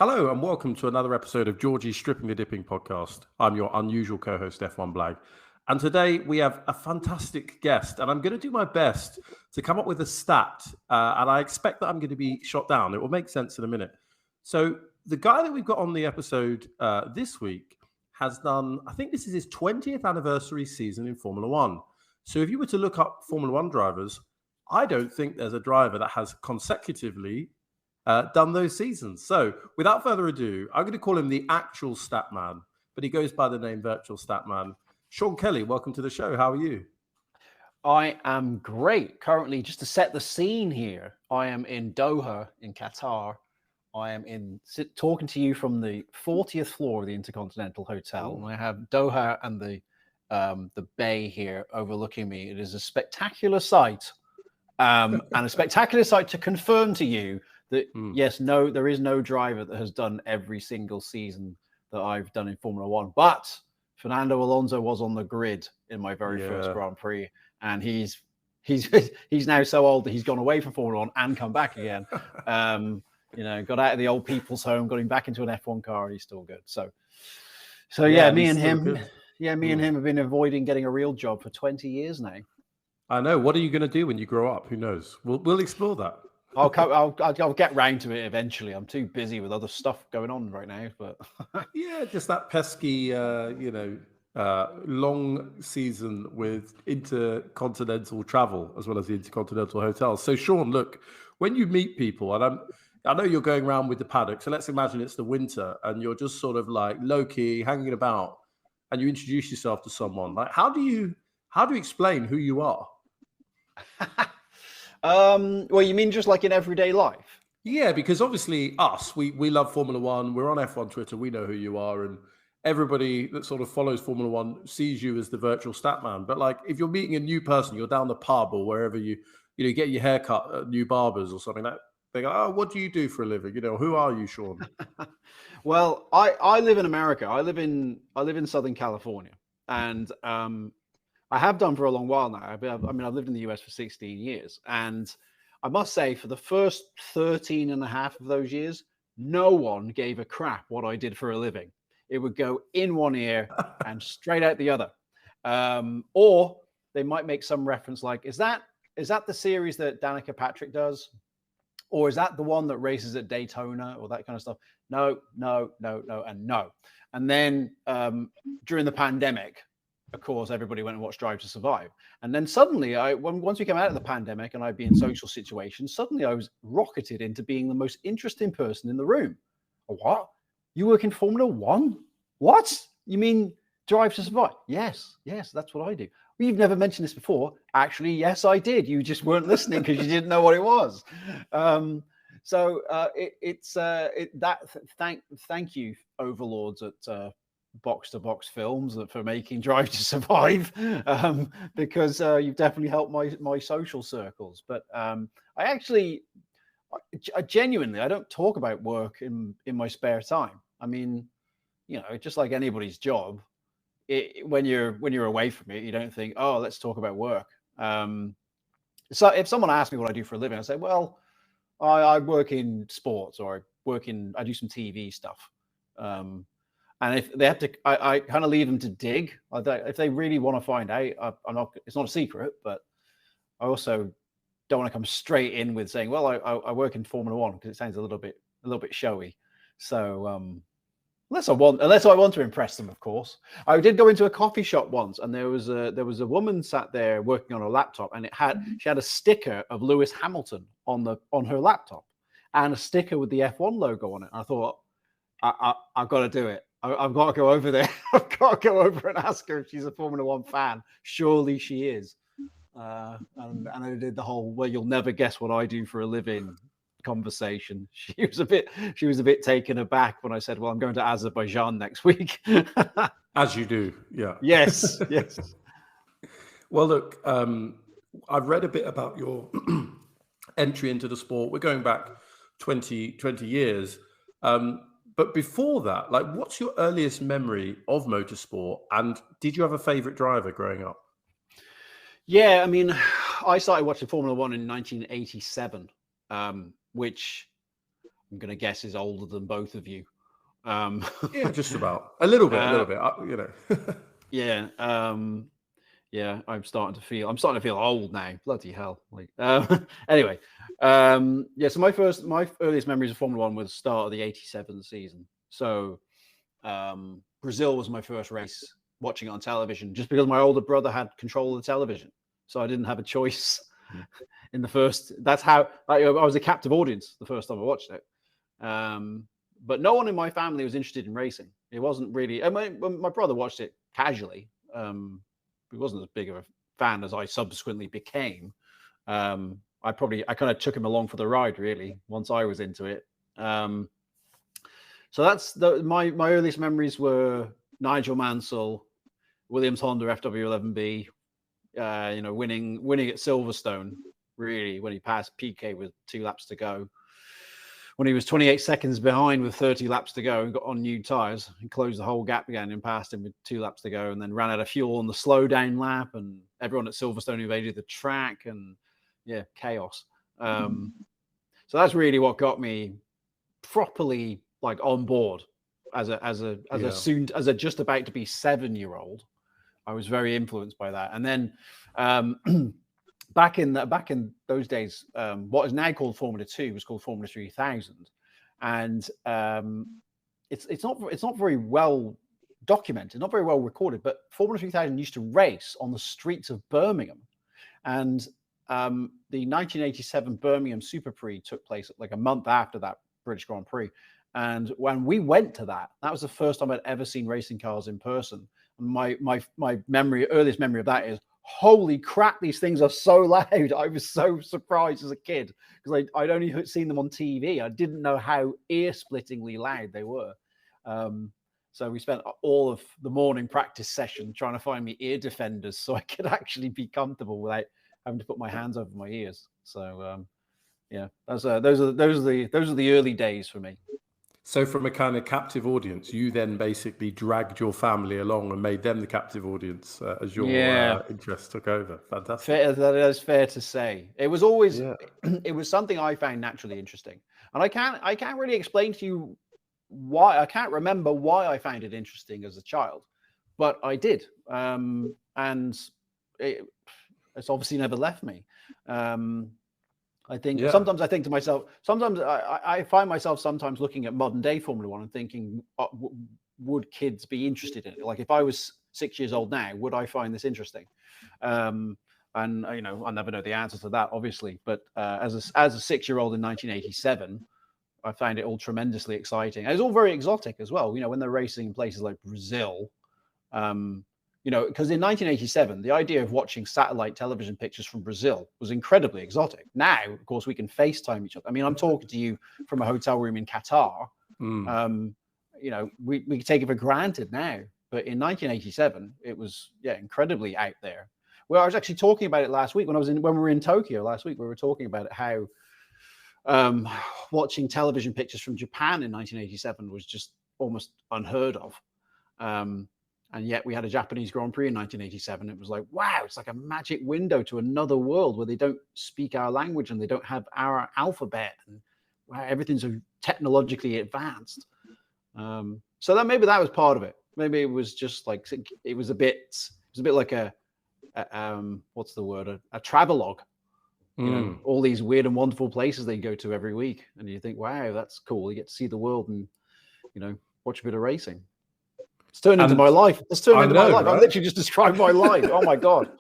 Hello and welcome to another episode of Georgie's Stripping the Dipping podcast. I'm your unusual co-host F1 Blag. And today we have a fantastic guest and I'm going to do my best to come up with a stat and I expect that I'm going to be shot down. It will make sense in a minute. So the guy that we've got on the episode this week has done, I think this is his 20th anniversary season in Formula One. So if you were to look up Formula One drivers, I don't think there's a driver that has consecutively done those seasons. So without further ado, I'm going to call him the actual stat man, but he goes by the name Virtual Stat Man. Sean Kelly, welcome to the show. How are you? I am great. Currently, just to set the scene here, I am in Doha in Qatar. I am talking to you from the 40th floor of the Intercontinental Hotel. And I have Doha and the bay here overlooking me. It is a spectacular sight, and a spectacular sight to confirm to you that yes, there is no driver that has done every single season that I've done in Formula One. But Fernando Alonso was on the grid in my very first Grand Prix, and he's now so old that he's gone away from Formula One and come back again. Got out of the old people's home, got him back into an F1 car, and he's still good. So me and him have been avoiding getting a real job for 20 years now. I know. What are you going to do when you grow up? Who knows? We'll explore that. I'll get round to it eventually. I'm too busy with other stuff going on right now. But yeah, just that pesky, long season with intercontinental travel as well as the intercontinental hotels. So, Sean, look, when you meet people, and I know you're going around with the paddock. So let's imagine it's the winter, and you're just sort of like low key hanging about, and you introduce yourself to someone. Like, how do you explain who you are? Well, you mean just like in everyday life? Yeah, because obviously we love Formula One. We're on F1 Twitter. We know who you are. And everybody that sort of follows Formula One sees you as the virtual stat man. But like if you're meeting a new person, you're down the pub or wherever you get your hair cut at New Barbers or something, like they go, oh, what do you do for a living? Who are you, Sean? Well, I live in America. I live in Southern California. And I have done for a long while now. I've lived in the US for 16 years. And I must say, for the first 13 and a half of those years, no one gave a crap what I did for a living. It would go in one ear and straight out the other. Or they might make some reference like, is that the series that Danica Patrick does? Or is that the one that races at Daytona or that kind of stuff? No, and no. And then during the pandemic, of course, everybody went and watched Drive to Survive. And then suddenly, once we came out of the pandemic and I'd be in social situations, suddenly I was rocketed into being the most interesting person in the room. What? You work in Formula One? What? You mean Drive to Survive? Yes, that's what I do. Well, you've never mentioned this before. Actually, yes, I did. You just weren't listening because you didn't know what it was. Thank you, overlords at Box to Box Films for making Drive to Survive, because you've definitely helped my social circles. But I genuinely don't talk about work in my spare time. I mean, just like anybody's job, when you're away from it, you don't think, oh, let's talk about work. So if someone asks me what I do for a living, I say, well, I work in sports, or I do some TV stuff. And if they have to, I kind of leave them to dig. If they really want to find out, it's not a secret, but I also don't want to come straight in with saying, well, I work in Formula One, because it sounds a little bit showy. So unless I want to impress them, of course. I did go into a coffee shop once, and there was a woman sat there working on a laptop, and she had a sticker of Lewis Hamilton on her laptop, and a sticker with the F1 logo on it. And I thought, I've got to do it. I've got to go over there. I've got to go over and ask her if she's a Formula One fan. Surely she is. And I did the whole, well, you'll never guess what I do for a living conversation. She was a bit taken aback when I said, well, I'm going to Azerbaijan next week. As you do, yeah. Yes. Well, look, I've read a bit about your entry into the sport. We're going back 20 years. But before that, like, what's your earliest memory of motorsport? And did you have a favorite driver growing up? Yeah, I mean, I started watching Formula One in 1987, which I'm going to guess is older than both of you. Yeah, just about a little bit, you know. Yeah. Yeah, I'm starting to feel old now. Bloody hell! Like, anyway, yeah. So my earliest memories of Formula One was the start of the '87 season. So, Brazil was my first race watching it on television, just because my older brother had control of the television, so I didn't have a choice. In the first, that's how I was a captive audience the first time I watched it. But no one in my family was interested in racing. It wasn't really. My brother watched it casually. He wasn't as big of a fan as I subsequently became. I kind of took him along for the ride, really, once I was into it. So that's my earliest memories were Nigel Mansell, Williams Honda FW11B, winning at Silverstone, really, when he passed Piquet with 2 laps to go. When he was 28 seconds behind with 30 laps to go and got on new tyres and closed the whole gap again and passed him with 2 laps to go and then ran out of fuel on the slow down lap and everyone at Silverstone invaded the track and chaos. So that's really what got me properly like on board as a just about to be 7-year-old. I was very influenced by that. And then back in those days, what is now called Formula 2 was called Formula 3000, and it's not very well documented, not very well recorded. But Formula 3000 used to race on the streets of Birmingham, and the 1987 Birmingham Super Prix took place like a month after that British Grand Prix. And when we went to that was the first time I'd ever seen racing cars in person. And my earliest memory of that is, holy crap, these things are so loud. I was so surprised as a kid because I'd only seen them on TV. I didn't know how ear-splittingly loud they were. So we spent all of the morning practice session trying to find me ear defenders so I could actually be comfortable without having to put my hands over my ears. So those are the early days for me. So from a kind of captive audience, you then basically dragged your family along and made them the captive audience as your interests took over. Fantastic. That is fair to say. It was always, it was something I found naturally interesting. And I can't really explain to you why. I can't remember why I found it interesting as a child, but I did. And it's obviously never left me. I think sometimes I think to myself, sometimes I find myself sometimes looking at modern day Formula One and thinking, would kids be interested in it? Like if I was 6 years old now, would I find this interesting? And I'll never know the answer to that, obviously. But as a 6-year-old in 1987, I found it all tremendously exciting. And it's all very exotic as well. When they're racing in places like Brazil, because in 1987, the idea of watching satellite television pictures from Brazil was incredibly exotic. Now, of course, we can FaceTime each other. I mean, I'm talking to you from a hotel room in Qatar. We take it for granted now. But in 1987, it was, incredibly out there. Well, I was actually talking about it last week when we were in Tokyo last week. We were talking about it, how watching television pictures from Japan in 1987 was just almost unheard of. And yet we had a Japanese Grand Prix in 1987. It was like, wow, it's like a magic window to another world where they don't speak our language and they don't have our alphabet and everything's so technologically advanced. So that maybe that was part of it. Maybe it was just like, it was a bit like a what's the word? A travelogue. All these weird and wonderful places they go to every week. And you think, wow, that's cool. You get to see the world and, watch a bit of racing. It's turned into my life. It's turned into my life. Right? I literally just described my life. Oh my God.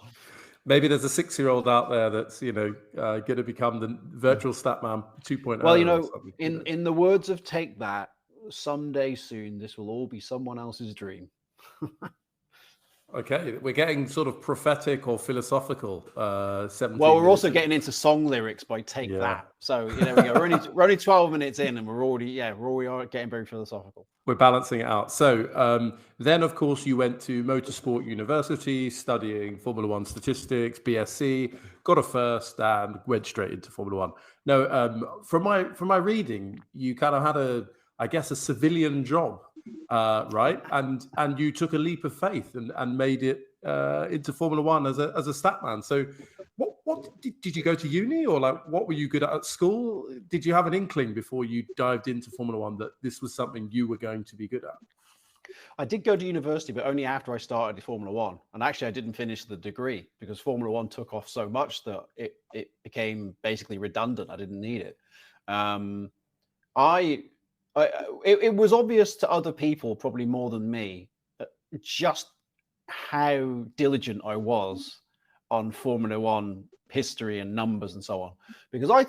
Maybe there's a 6-year-old out there that's, going to become the virtual Statman 2.0. Well, in the words of Take That, someday soon, this will all be someone else's dream. Okay, we're getting sort of prophetic or philosophical. Well, we're also getting into song lyrics by Take That. So there we go. We're only 12 minutes in, and we're already getting very philosophical. We're balancing it out. So then, of course, you went to Motorsport University, studying Formula One statistics, BSc, got a first, and went straight into Formula One. Now, from my reading, you kind of had a civilian job. Right, and you took a leap of faith and made it into Formula One as a statman. So, what what did you go to uni, or like what were you good at school? Did you have an inkling before you dived into Formula One that this was something you were going to be good at? I did go to university, but only after I started Formula One. And actually, I didn't finish the degree because Formula One took off so much that it became basically redundant. I didn't need it. It was obvious to other people, probably more than me, just how diligent I was on Formula One history and numbers and so on, because I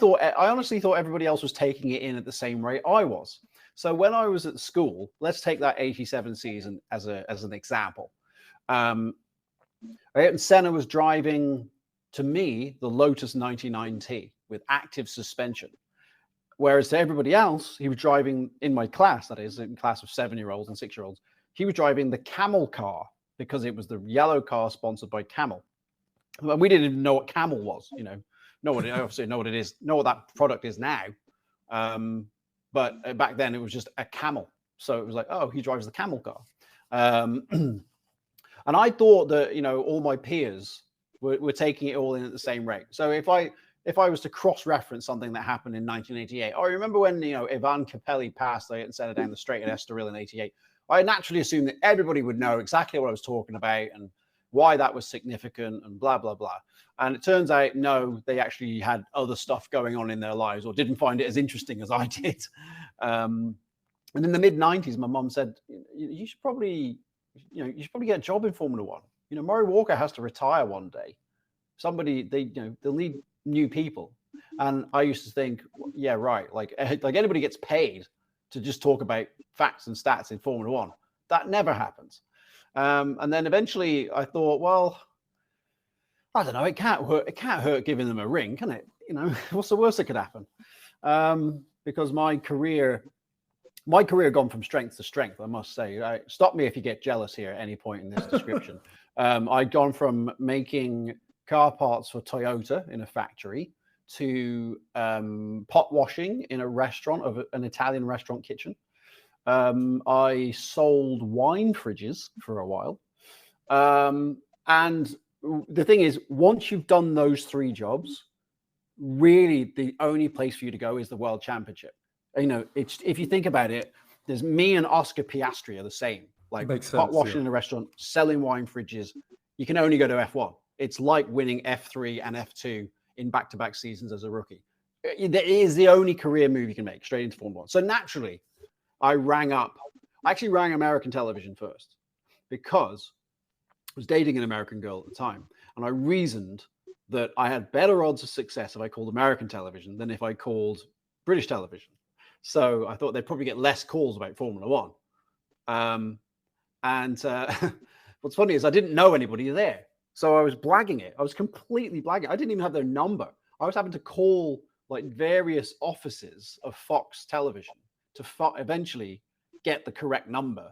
honestly thought everybody else was taking it in at the same rate I was. So when I was at school, let's take that 87 season as an example. Ayrton Senna was driving, to me, the Lotus 99T with active suspension. Whereas to everybody else, he was driving, in my class, that is, in class of 7-year-olds and 6-year-olds, he was driving the Camel car because it was the yellow car sponsored by Camel. And we didn't even know what Camel was, obviously know what it is, know what that product is now. But back then it was just a Camel. So it was like, oh, he drives the Camel car. And I thought that, all my peers were taking it all in at the same rate. So if I was to cross-reference something that happened in 1988, I remember when, Ivan Capelli passed and sent it down the straight at Estoril in 88, I naturally assumed that everybody would know exactly what I was talking about and why that was significant and blah, blah, blah. And it turns out, no, they actually had other stuff going on in their lives or didn't find it as interesting as I did. And in the mid-90s, my mom said, you should probably get a job in Formula One. Murray Walker has to retire one day. They'll need new people. And I used to think, yeah, right. Like anybody gets paid to just talk about facts and stats in Formula One. That never happens. And then eventually I thought, well, I don't know. It can't hurt giving them a ring, can it? What's the worst that could happen? Because my career had gone from strength to strength, I must say. Stop me if you get jealous here at any point in this description. I'd gone from making car parts for Toyota in a factory to pot washing in a restaurant of an Italian restaurant kitchen. I sold wine fridges for a while. And the thing is, once you've done those 3 jobs, really the only place for you to go is the World Championship. If you think about it, there's me and Oscar Piastri are the same. Like pot washing in a restaurant, selling wine fridges. You can only go to F1. It's like winning F3 and F2 in back-to-back seasons as a rookie. It is the only career move you can make straight into Formula One. So naturally, I actually rang American television first because I was dating an American girl at the time. And I reasoned that I had better odds of success if I called American television than if I called British television. So I thought they'd probably get less calls about Formula One. What's funny is I didn't know anybody there. So I was blagging it. I was completely blagging. I didn't even have their number. I was having to call like various offices of Fox Television to eventually get the correct number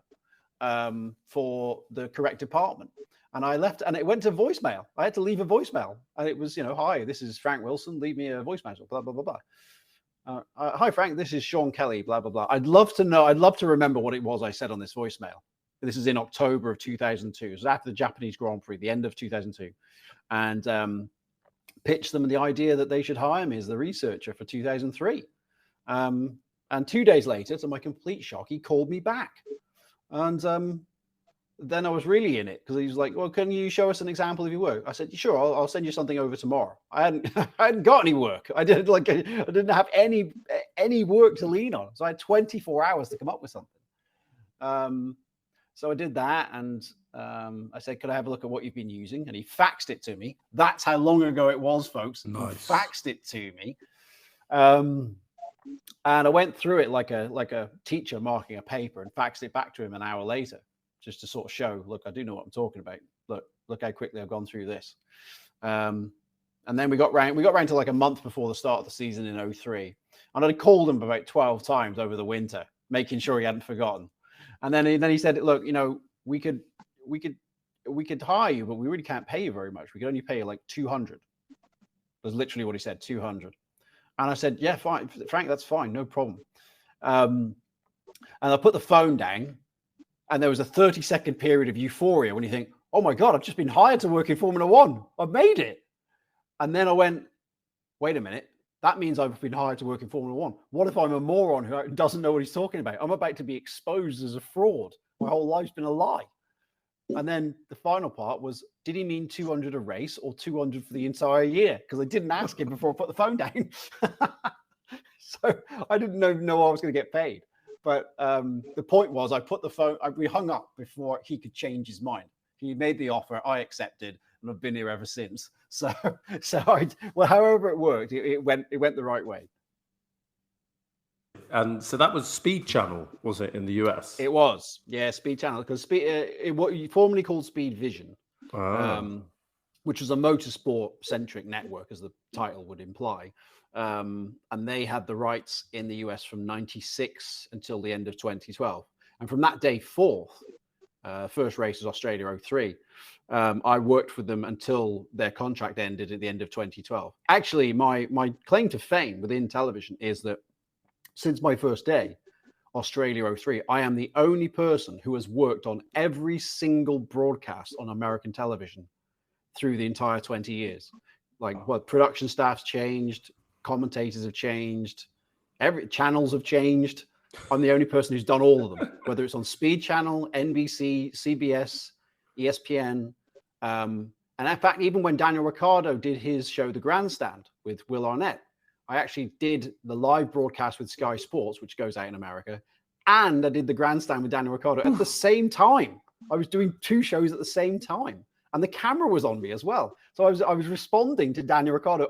for the correct department. And I left, and it went to voicemail. I had to leave a voicemail, and it was, hi, this is Frank Wilson. Leave me a voicemail. Blah blah blah blah. Hi Frank, this is Sean Kelly. Blah blah blah. I'd love to remember what it was I said on this voicemail. This is in October of 2002. It was after the Japanese Grand Prix, the end of 2002, and pitched them the idea that they should hire me as the researcher for 2003. And 2 days later, to my complete shock, he called me back, and then I was really in it because he was like, well, can you show us an example of your work? I said, sure, I'll send you something over tomorrow. I hadn't got any work. I didn't have any work to lean on. So I had 24 hours to come up with something. So I did that, and I said, could I have a look at what you've been using? And he faxed it to me. That's how long ago it was, folks. Nice. He faxed it to me. And I went through it like a teacher marking a paper and faxed it back to him an hour later, just to sort of show, look, I do know what I'm talking about. Look how quickly I've gone through this. And then we got round to like a month before the start of the season in 2003. And I called him about 12 times over the winter, making sure he hadn't forgotten. And then he said, look, we could hire you, but we really can't pay you very much. We could only pay you like 200. That's literally what he said, 200. And I said, yeah, fine, Frank, that's fine, no problem. And I put the phone down, and there was a 30-second period of euphoria when you think, oh my God, I've just been hired to work in Formula One. I've made it. And then I went, wait a minute. That means I've been hired to work in Formula One. What if I'm a moron who doesn't know what he's talking about? I'm about to be exposed as a fraud. My whole life's been a lie. And then the final part was, did he mean 200 a race or 200 for the entire year? Because I didn't ask him before I put the phone down. So I didn't know I was going to get paid. But the point was, I put the phone, we hung up before he could change his mind. He made the offer, I accepted, and I've been here ever since. So however it worked, it went the right way. And so that was Speed Channel, was it, in the US? It was, yeah, Speed Channel, because what you formerly called Speed Vision, which was a motorsport centric network, as the title would imply. And they had the rights in the US from 96 until the end of 2012. And from that day forth, first race was Australia 03. I worked with them until their contract ended at the end of 2012. Actually, my claim to fame within television is that since my first day, Australia 03, I am the only person who has worked on every single broadcast on American television through the entire 20 years. Like, what, production staff's changed, commentators have changed, every channels have changed. I'm the only person who's done all of them, whether it's on Speed Channel, NBC, CBS, ESPN. And in fact, even when Daniel Ricciardo did his show, The Grandstand, with Will Arnett, I actually did the live broadcast with Sky Sports, which goes out in America, and I did the Grandstand with Daniel Ricciardo at the same time. I was doing two shows at the same time, and the camera was on me as well. So I was responding to Daniel Ricciardo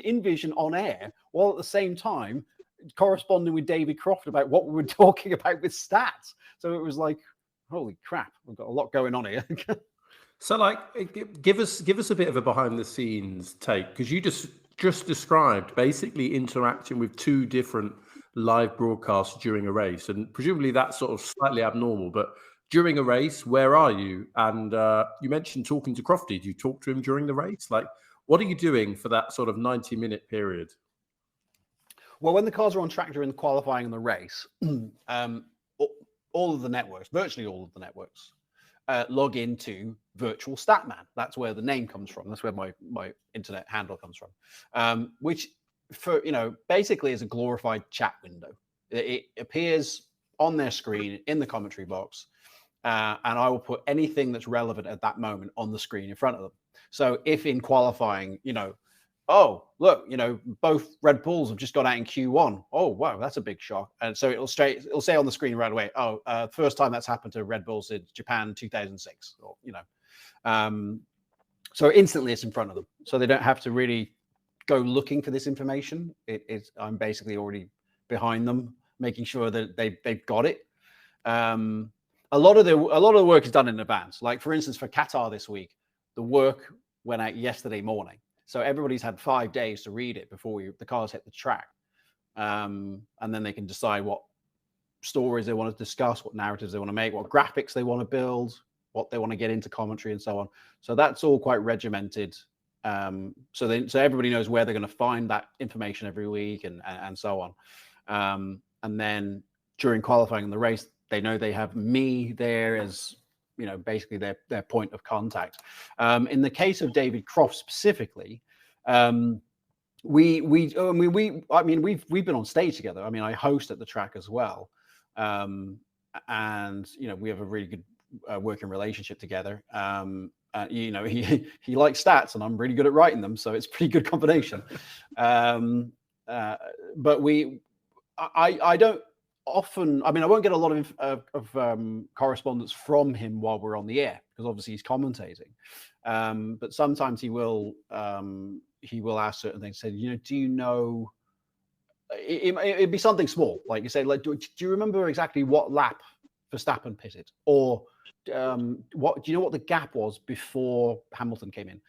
in vision on air, while at the same time corresponding with David Croft about what we were talking about with stats. So it was like, holy crap, we've got a lot going on here. So, like, give us a bit of a behind the scenes take, because you just described basically interacting with two different live broadcasts during a race, and presumably that's sort of slightly abnormal. But during a race, where are you? And you mentioned talking to Crofty. Do you talk to him during the race? Like, what are you doing for that sort of 90-minute period? Well, when the cars are on track during the qualifying and the race, all of the networks, virtually all of the networks, log into Virtual Statman. That's where the name comes from. That's where my internet handle comes from, which basically is a glorified chat window. It appears on their screen in the commentary box, and I will put anything that's relevant at that moment on the screen in front of them. So if in qualifying, oh, look, both Red Bulls have just got out in Q1. Oh, wow, that's a big shock. And so it'll say on the screen right away, oh, first time that's happened to Red Bulls in Japan 2006, or, so instantly it's in front of them. So they don't have to really go looking for this information. I'm basically already behind them, making sure that they've got it. A lot of the work is done in advance. Like, for instance, for Qatar this week, the work went out yesterday morning. So everybody's had 5 days to read it before the cars hit the track. And then they can decide what stories they want to discuss, what narratives they want to make, what graphics they want to build, what they want to get into commentary and so on. So that's all quite regimented. So everybody knows where they're going to find that information every week and so on. And then during qualifying in the race, they know they have me there as, basically their point of contact. In the case of David Croft specifically, we've been on stage together. I mean, I host at the track as well, and we have a really good working relationship together. He likes stats, and I'm really good at writing them, so it's a pretty good combination. But I don't often, I won't get a lot of correspondence from him while we're on the air, because obviously he's commentating. But sometimes he will ask certain things. Say, do you know? It'd be something small, like you say, like, do you remember exactly what lap Verstappen pitted, or do you know what the gap was before Hamilton came in?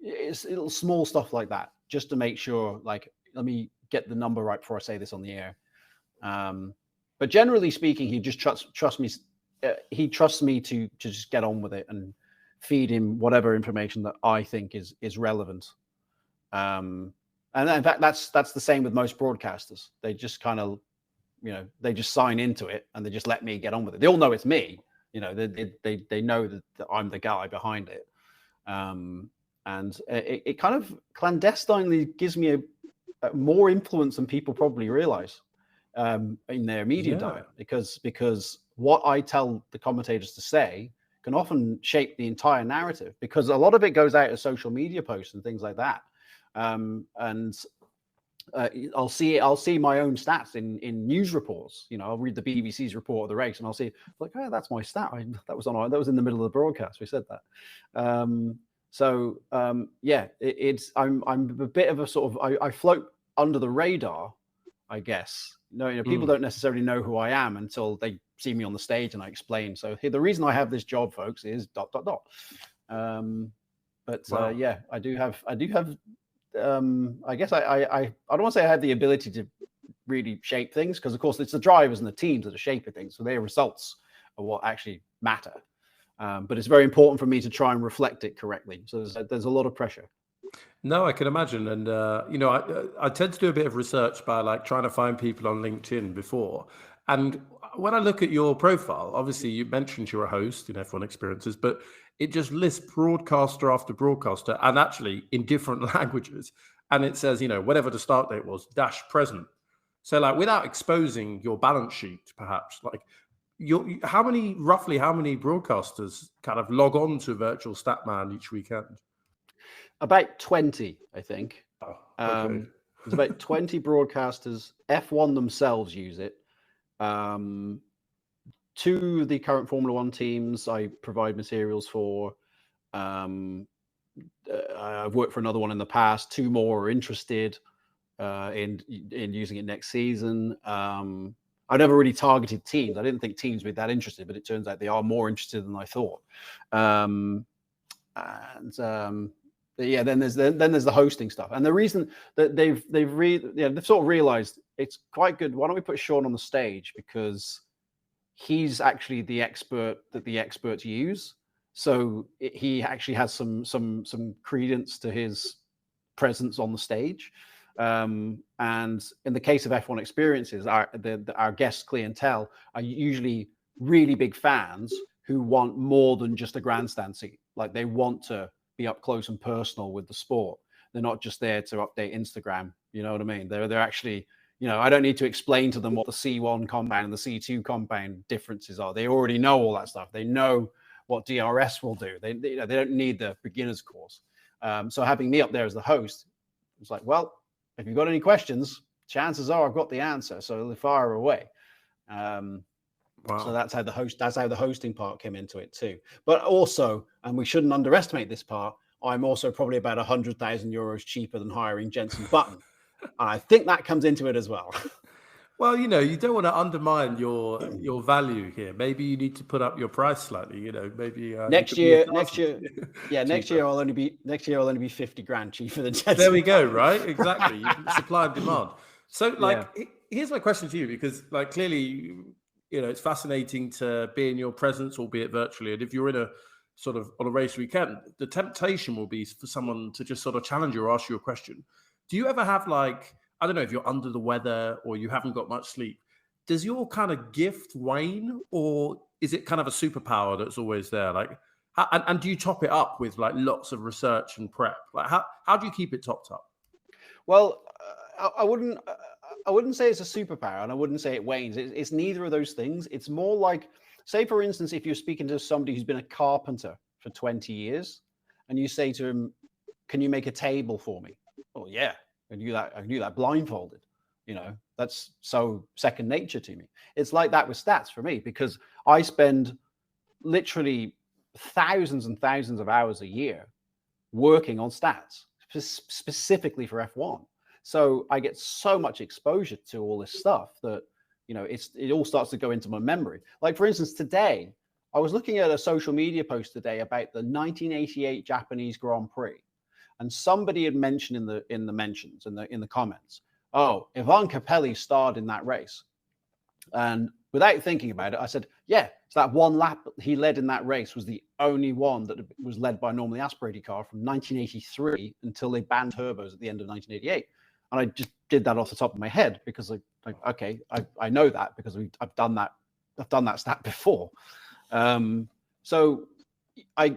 It's little small stuff like that, just to make sure. Like, let me get the number right before I say this on the air. But generally speaking, he just trusts me. He trusts me to just get on with it and feed him whatever information that I think is relevant. And in fact, that's the same with most broadcasters. They just kind of, they just sign into it and they just let me get on with it. They all know it's me. They know that I'm the guy behind it. and it kind of clandestinely gives me a more influence than people probably realize in their media diet, because what I tell the commentators to say can often shape the entire narrative, because a lot of it goes out as social media posts and things like that. I'll see my own stats in news reports. I'll read the BBC's report of the race, and I'll see like, oh, that's my stat. That was in the middle of the broadcast. We said that. I'm a bit of a sort of I float under the radar, I guess. People don't necessarily know who I am until they see me on the stage and I explain. So the reason I have this job, folks, is ... Wow. I do have. I guess I don't want to say I have the ability to really shape things, because of course it's the drivers and the teams that are shaping things, so their results are what actually matter. But it's very important for me to try and reflect it correctly. So there's a lot of pressure. No, I can imagine. And, I tend to do a bit of research by like trying to find people on LinkedIn before. And when I look at your profile, obviously you mentioned you're a host in F1 Experiences, but it just lists broadcaster after broadcaster, and actually in different languages. And it says, whatever the start date was, -present. So like, without exposing your balance sheet, perhaps, like roughly how many broadcasters kind of log on to Virtual Statman each weekend? About 20, I think. Oh, okay. There's about 20 broadcasters. F1 themselves use it. To the current Formula One teams, I provide materials for. I've worked for another one in the past. 2 more are interested in using it next season. I never really targeted teams. I didn't think teams would be that interested, but it turns out they are more interested than I thought. Then there's the hosting stuff, and the reason that they've sort of realized it's quite good. Why don't we put Sean on the stage, because he's actually the expert that the experts use. So he actually has some credence to his presence on the stage. And in the case of F1 Experiences, our guest clientele are usually really big fans who want more than just a grandstand seat. Like, they want to be up close and personal with the sport. They're not just there to update Instagram. You know what I mean? They're actually, I don't need to explain to them what the C1 compound and the C2 compound differences are. They already know all that stuff. They know what DRS will do. They don't need the beginner's course. So having me up there as the host, it's like, well, if you've got any questions, chances are I've got the answer. So they fire away. Wow. So that's how the hosting part came into it too. But also, and we shouldn't underestimate this part, I'm also probably about 100,000 euros cheaper than hiring Jenson Button. And I think that comes into it as well. Well, you don't want to undermine your value here. Maybe you need to put up your price slightly. Maybe next year I'll only be 50 grand cheaper than Jenson. There we go, right? Exactly. Supply and demand. So, here's my question to you, because, like, clearly, it's fascinating to be in your presence, albeit virtually. And if you're in a sort of on a race weekend, the temptation will be for someone to just sort of challenge you or ask you a question. Do you ever have, like, I don't know, if you're under the weather or you haven't got much sleep, does your kind of gift wane, or is it kind of a superpower that's always there? Like, and do you top it up with like lots of research and prep? Like, how do you keep it topped up? Well, I wouldn't say it's a superpower, and I wouldn't say it wanes. It's neither of those things. It's more like, say, for instance, if you're speaking to somebody who's been a carpenter for 20 years and you say to him, can you make a table for me? Oh, yeah, I can do that blindfolded. That's so second nature to me. It's like that with stats for me, because I spend literally thousands and thousands of hours a year working on stats, specifically for F1. So I get so much exposure to all this stuff that, it all starts to go into my memory. Like, for instance, today, I was looking at a social media post today about the 1988 Japanese Grand Prix. And somebody had mentioned in the mentions, in the comments, oh, Ivan Capelli starred in that race. And without thinking about it, I said, yeah, so that one lap he led in that race was the only one that was led by a normally aspirated car from 1983 until they banned turbos at the end of 1988. And I just did that off the top of my head, because I know that because I've done that stat before. So I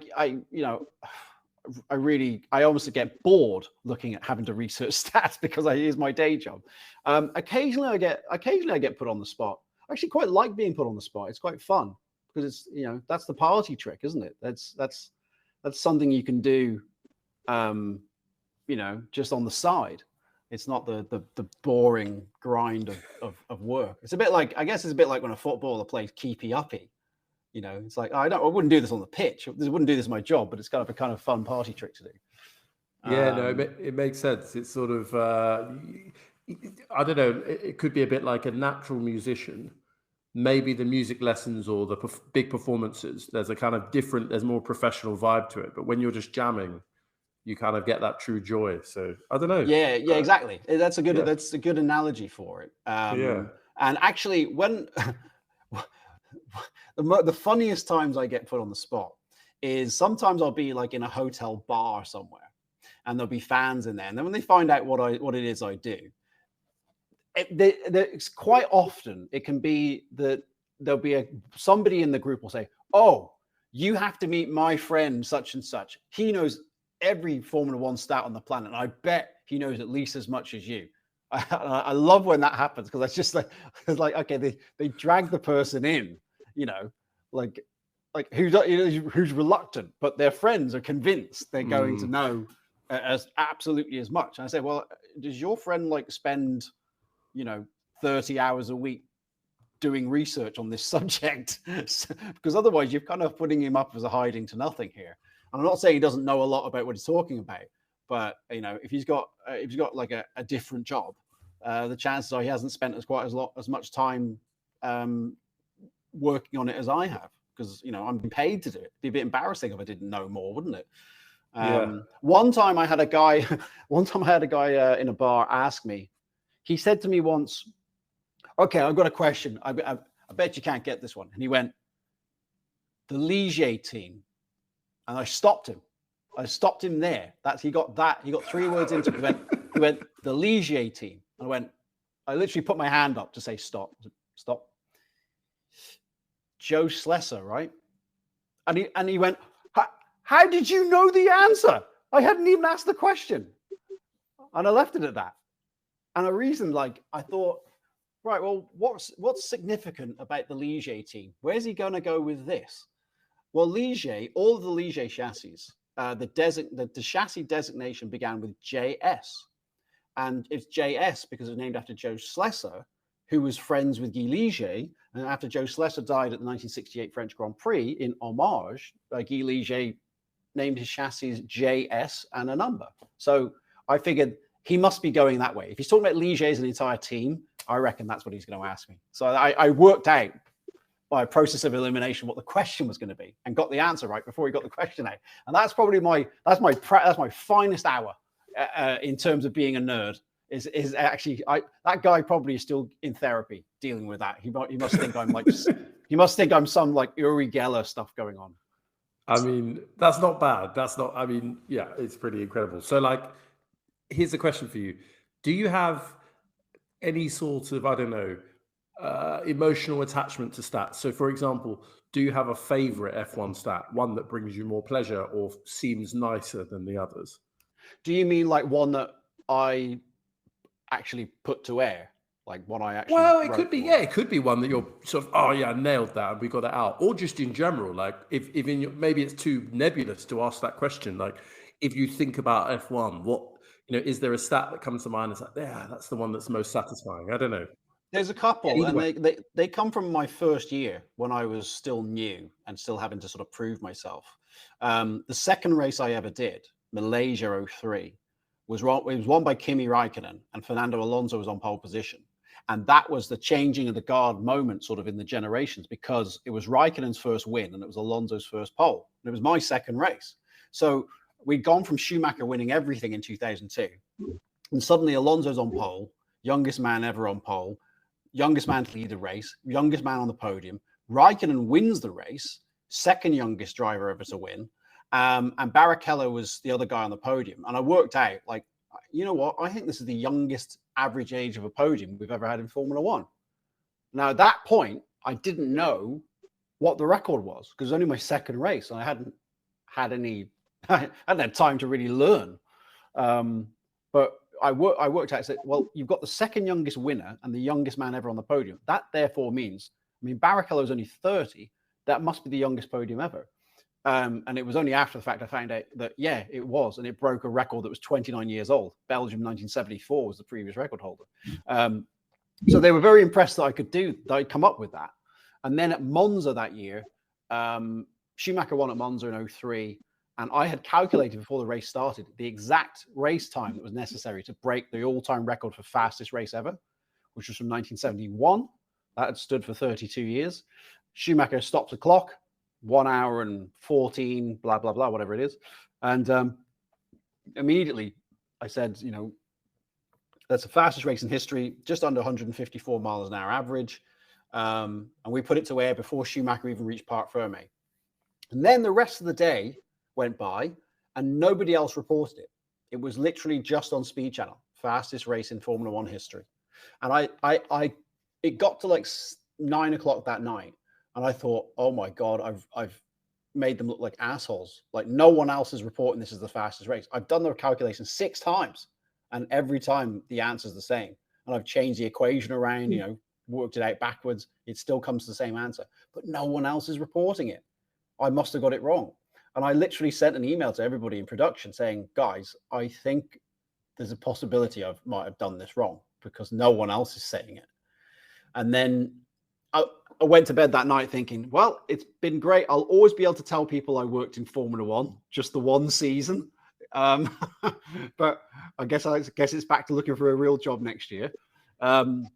I almost get bored looking at having to research stats because it is my day job. Occasionally I get put on the spot. I actually quite like being put on the spot. It's quite fun because it's, you know, that's the party trick, isn't it? That's something you can do, you know, just on the side. It's not the boring grind of work. It's a bit like, I guess it's a bit like when a footballer plays keepy uppy. You know, it's like, I wouldn't do this on the pitch. I wouldn't do this my job, but it's kind of a kind of fun party trick to do. Yeah, no, it makes sense. It's sort of, I don't know, it could be a bit like a natural musician. Maybe the music lessons or the big performances, there's a kind of different, there's more professional vibe to it. But when you're just jamming, you kind of get that true joy. So I don't know. Yeah, exactly. That's a good analogy for it. Yeah. And actually, when the funniest times I get put on the spot is sometimes I'll be like in a hotel bar somewhere, and there'll be fans in there, and then when they find out what it is I do, it's quite often it can be that there'll be somebody in the group will say, "Oh, you have to meet my friend such and such. He knows every Formula One stat on the planet, and I bet he knows at least as much as you." I love when that happens because it's just like, it's like, okay, they drag the person in, you know, like who's reluctant, but their friends are convinced they're going to know as absolutely as much. And I say, well, does your friend like spend, you know, 30 hours a week doing research on this subject? Because otherwise you're kind of putting him up as a hiding to nothing here. And I'm not saying he doesn't know a lot about what he's talking about, but you know, if he's got like a different job, the chances are he hasn't spent as much time working on it as I have, because you know I'm being paid to do it. It'd be a bit embarrassing if I didn't know more, wouldn't it? One time I had a guy in a bar ask me. He said to me once, "Okay, I've got a question. I bet you can't get this one." And he went, "The Ligier team," and I stopped him. I stopped him there. He got 3 words into it. He went, "The Ligier team." And I literally put my hand up to say, stop. Joe Slesser, right? And he went, "How did you know the answer? I hadn't even asked the question." And I left it at that. And a reason, like, I thought, right, well, what's significant about the Ligier team? Where's he going to go with this? Well, Ligier, all of the Ligier chassis, the chassis designation began with JS. And it's JS because it's named after Joe Slesser, who was friends with Guy Ligier. And after Joe Slesser died at the 1968 French Grand Prix, in homage, Guy Ligier named his chassis JS and a number. So I figured he must be going that way. If he's talking about Ligier as an entire team, I reckon that's what he's going to ask me. So I worked out by a process of elimination what the question was going to be and got the answer right before he got the question out. And that's probably my finest hour in terms of being a nerd. Is actually that guy probably is still in therapy dealing with that. He must think I'm like some like Uri Geller stuff going on. I mean, that's not bad. I mean, yeah, it's pretty incredible. So like, here's a question for you. Do you have any sort of, I don't know, emotional attachment to stats? So for example, do you have a favorite F1 stat, one that brings you more pleasure or seems nicer than the others? Do you mean like one that I actually put to air, like what I actually? Well, it could be, it could be one that you're sort of, oh yeah, I nailed that, we got it out, or just in general, like if in your, maybe it's too nebulous to ask that question. Like if you think about F1, what, you know, is there a stat that comes to mind? It's like, yeah, that's the one that's most satisfying. I don't know. There's a couple, and they come from my first year when I was still new and still having to sort of prove myself. The second race I ever did, Malaysia 03. It was won by Kimi Räikkönen, and Fernando Alonso was on pole position. And that was the changing of the guard moment sort of in the generations, because it was Räikkönen's first win and it was Alonso's first pole. And it was my second race. So we'd gone from Schumacher winning everything in 2002. And suddenly Alonso's on pole, youngest man ever on pole, youngest man to lead the race, youngest man on the podium. Räikkönen wins the race, second youngest driver ever to win. And Barrichello was the other guy on the podium. And I worked out, like, you know what? I think this is the youngest average age of a podium we've ever had in Formula One. Now, at that point, I didn't know what the record was because it was only my second race. And I hadn't had any I hadn't had time to really learn. But I worked out, well, you've got the second youngest winner and the youngest man ever on the podium. That therefore means, I mean, Barrichello is only 30. That must be the youngest podium ever. And it was only after the fact I found out that, yeah, it was. And it broke a record that was 29 years old. Belgium 1974 was the previous record holder. So they were very impressed that I'd come up with that. And then at Monza that year, Schumacher won at Monza in 2003. And I had calculated before the race started the exact race time that was necessary to break the all-time record for fastest race ever, which was from 1971. That had stood for 32 years. Schumacher stopped the clock, 1 hour and 14, blah, blah, blah, whatever it is. And immediately I said, that's the fastest race in history, just under 154 miles an hour average. And we put it to air before Schumacher even reached Parc Fermé. And then the rest of the day went by and nobody else reported it. It was literally just on Speed Channel, fastest race in Formula One history. And it got to like 9 o'clock that night. And I thought, oh my God, I've made them look like assholes. Like no one else is reporting this as the fastest race. I've done the calculation 6 times and every time the answer is the same. And I've changed the equation around, worked it out backwards. It still comes to the same answer, but no one else is reporting it. I must have got it wrong. And I literally sent an email to everybody in production saying, guys, I think there's a possibility I might have done this wrong because no one else is saying it. And then I went to bed that night thinking, well, it's been great. I'll always be able to tell people I worked in Formula One, just the one season. But I guess it's back to looking for a real job next year. And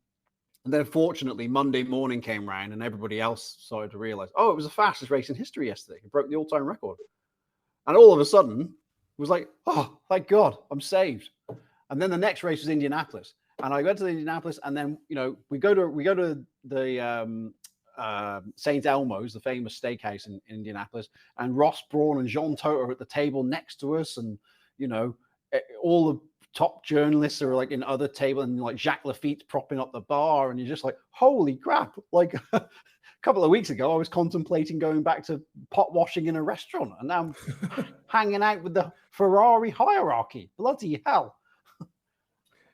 then fortunately, Monday morning came round and everybody else started to realize, oh, it was the fastest race in history yesterday. It broke the all-time record. And all of a sudden, it was like, oh, thank God, I'm saved. And then the next race was Indianapolis. And I went to Indianapolis and then, we go to the St. Elmo's, the famous steakhouse in Indianapolis. And Ross Brawn and Jean Todt are at the table next to us. And, all the top journalists are like in other table and like Jacques Lafitte's propping up the bar. And you're just like, holy crap. Like a couple of weeks ago, I was contemplating going back to pot washing in a restaurant and now I'm hanging out with the Ferrari hierarchy. Bloody hell.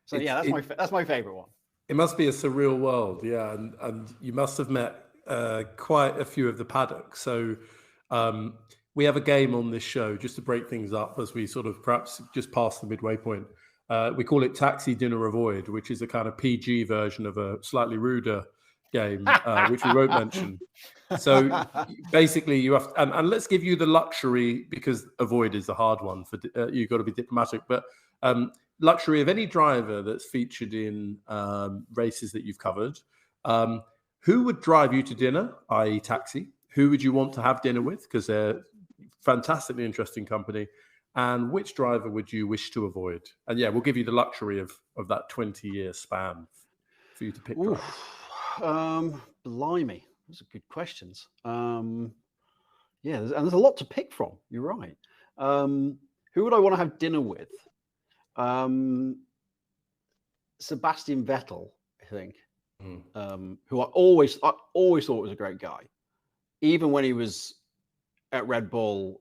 So yeah, that's my favorite one. It must be a surreal world. Yeah. And you must have met quite a few of the paddocks. So we have a game on this show just to break things up as we sort of perhaps just past the midway point. We call it Taxi Dinner Avoid, which is a kind of PG version of a slightly ruder game, which we won't mention. So basically you have to, and let's give you the luxury, because avoid is the hard one for you've got to be diplomatic, but luxury of any driver that's featured in races that you've covered. Who would drive you to dinner, i.e. taxi? Who would you want to have dinner with? Because they're fantastically interesting company. And which driver would you wish to avoid? And yeah, we'll give you the luxury of that 20-year span for you to pick. Blimey, those are good questions. Yeah, there's a lot to pick from. You're right. Who would I want to have dinner with? Sebastian Vettel, I think. Who I always thought was a great guy, even when he was at Red Bull,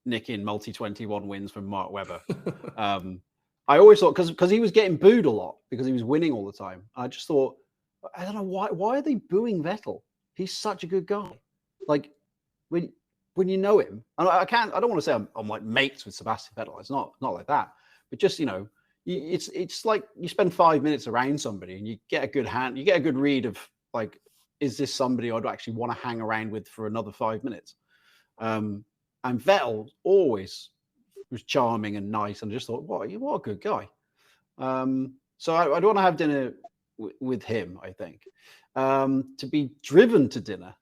nicking multi-21 wins from Mark Webber. I always thought because he was getting booed a lot because he was winning all the time. I just thought, I don't know why are they booing Vettel? He's such a good guy. Like when you know him, and I don't want to say I'm like mates with Sebastian Vettel. It's not like that, but just it's like you spend 5 minutes around somebody and you get a good read of like, is this somebody I'd actually want to hang around with for another 5 minutes? And Vettel always was charming and nice, and I just thought, what a good guy. So I'd want to have dinner with him, I think. To be driven to dinner.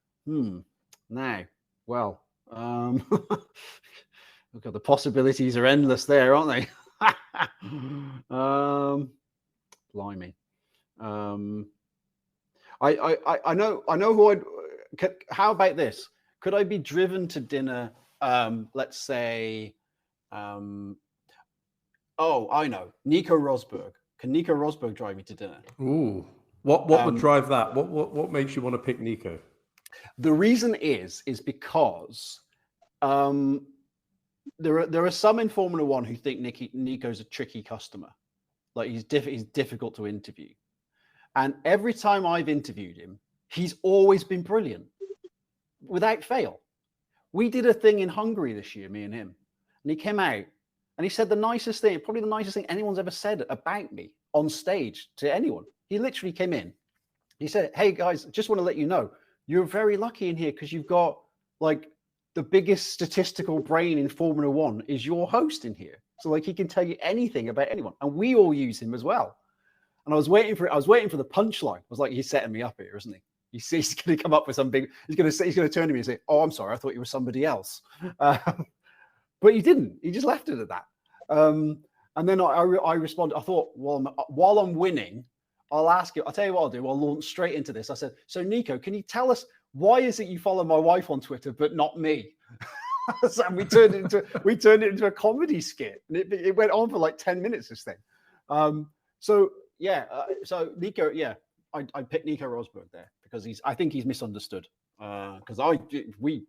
Now, well, look at the possibilities are endless there, aren't they? Blimey. I know who I'd. How about this? Could I be driven to dinner? Let's say, I know, Nico Rosberg. Can Nico Rosberg drive me to dinner? Ooh, what would drive that? What makes you want to pick Nico? The reason is because there are some in Formula One who think Nico's a tricky customer. Like he's difficult to interview. And every time I've interviewed him, he's always been brilliant, without fail. We did a thing in Hungary this year, me and him, and he came out and he said the nicest thing, probably the nicest thing anyone's ever said about me on stage to anyone. He literally came in. He said, "Hey guys, just want to let you know, you're very lucky in here because you've got like the biggest statistical brain in Formula One is your host in here. So like he can tell you anything about anyone, and we all use him as well." And I was waiting for the punchline. I was like, he's setting me up here, isn't he? He's going to come up with some big. He's going to turn to me and say, "Oh, I'm sorry, I thought you were somebody else." But he didn't. He just left it at that. And then I responded. I thought, well, while I'm winning, I'll ask you. I'll tell you what I'll do. I'll launch straight into this. I said, "So Nico, can you tell us why is it you follow my wife on Twitter but not me?" So we turned it into a comedy skit, and it went on for like 10 minutes. This thing. So Nico, yeah, I picked Nico Rosberg there because I think he's misunderstood. Because we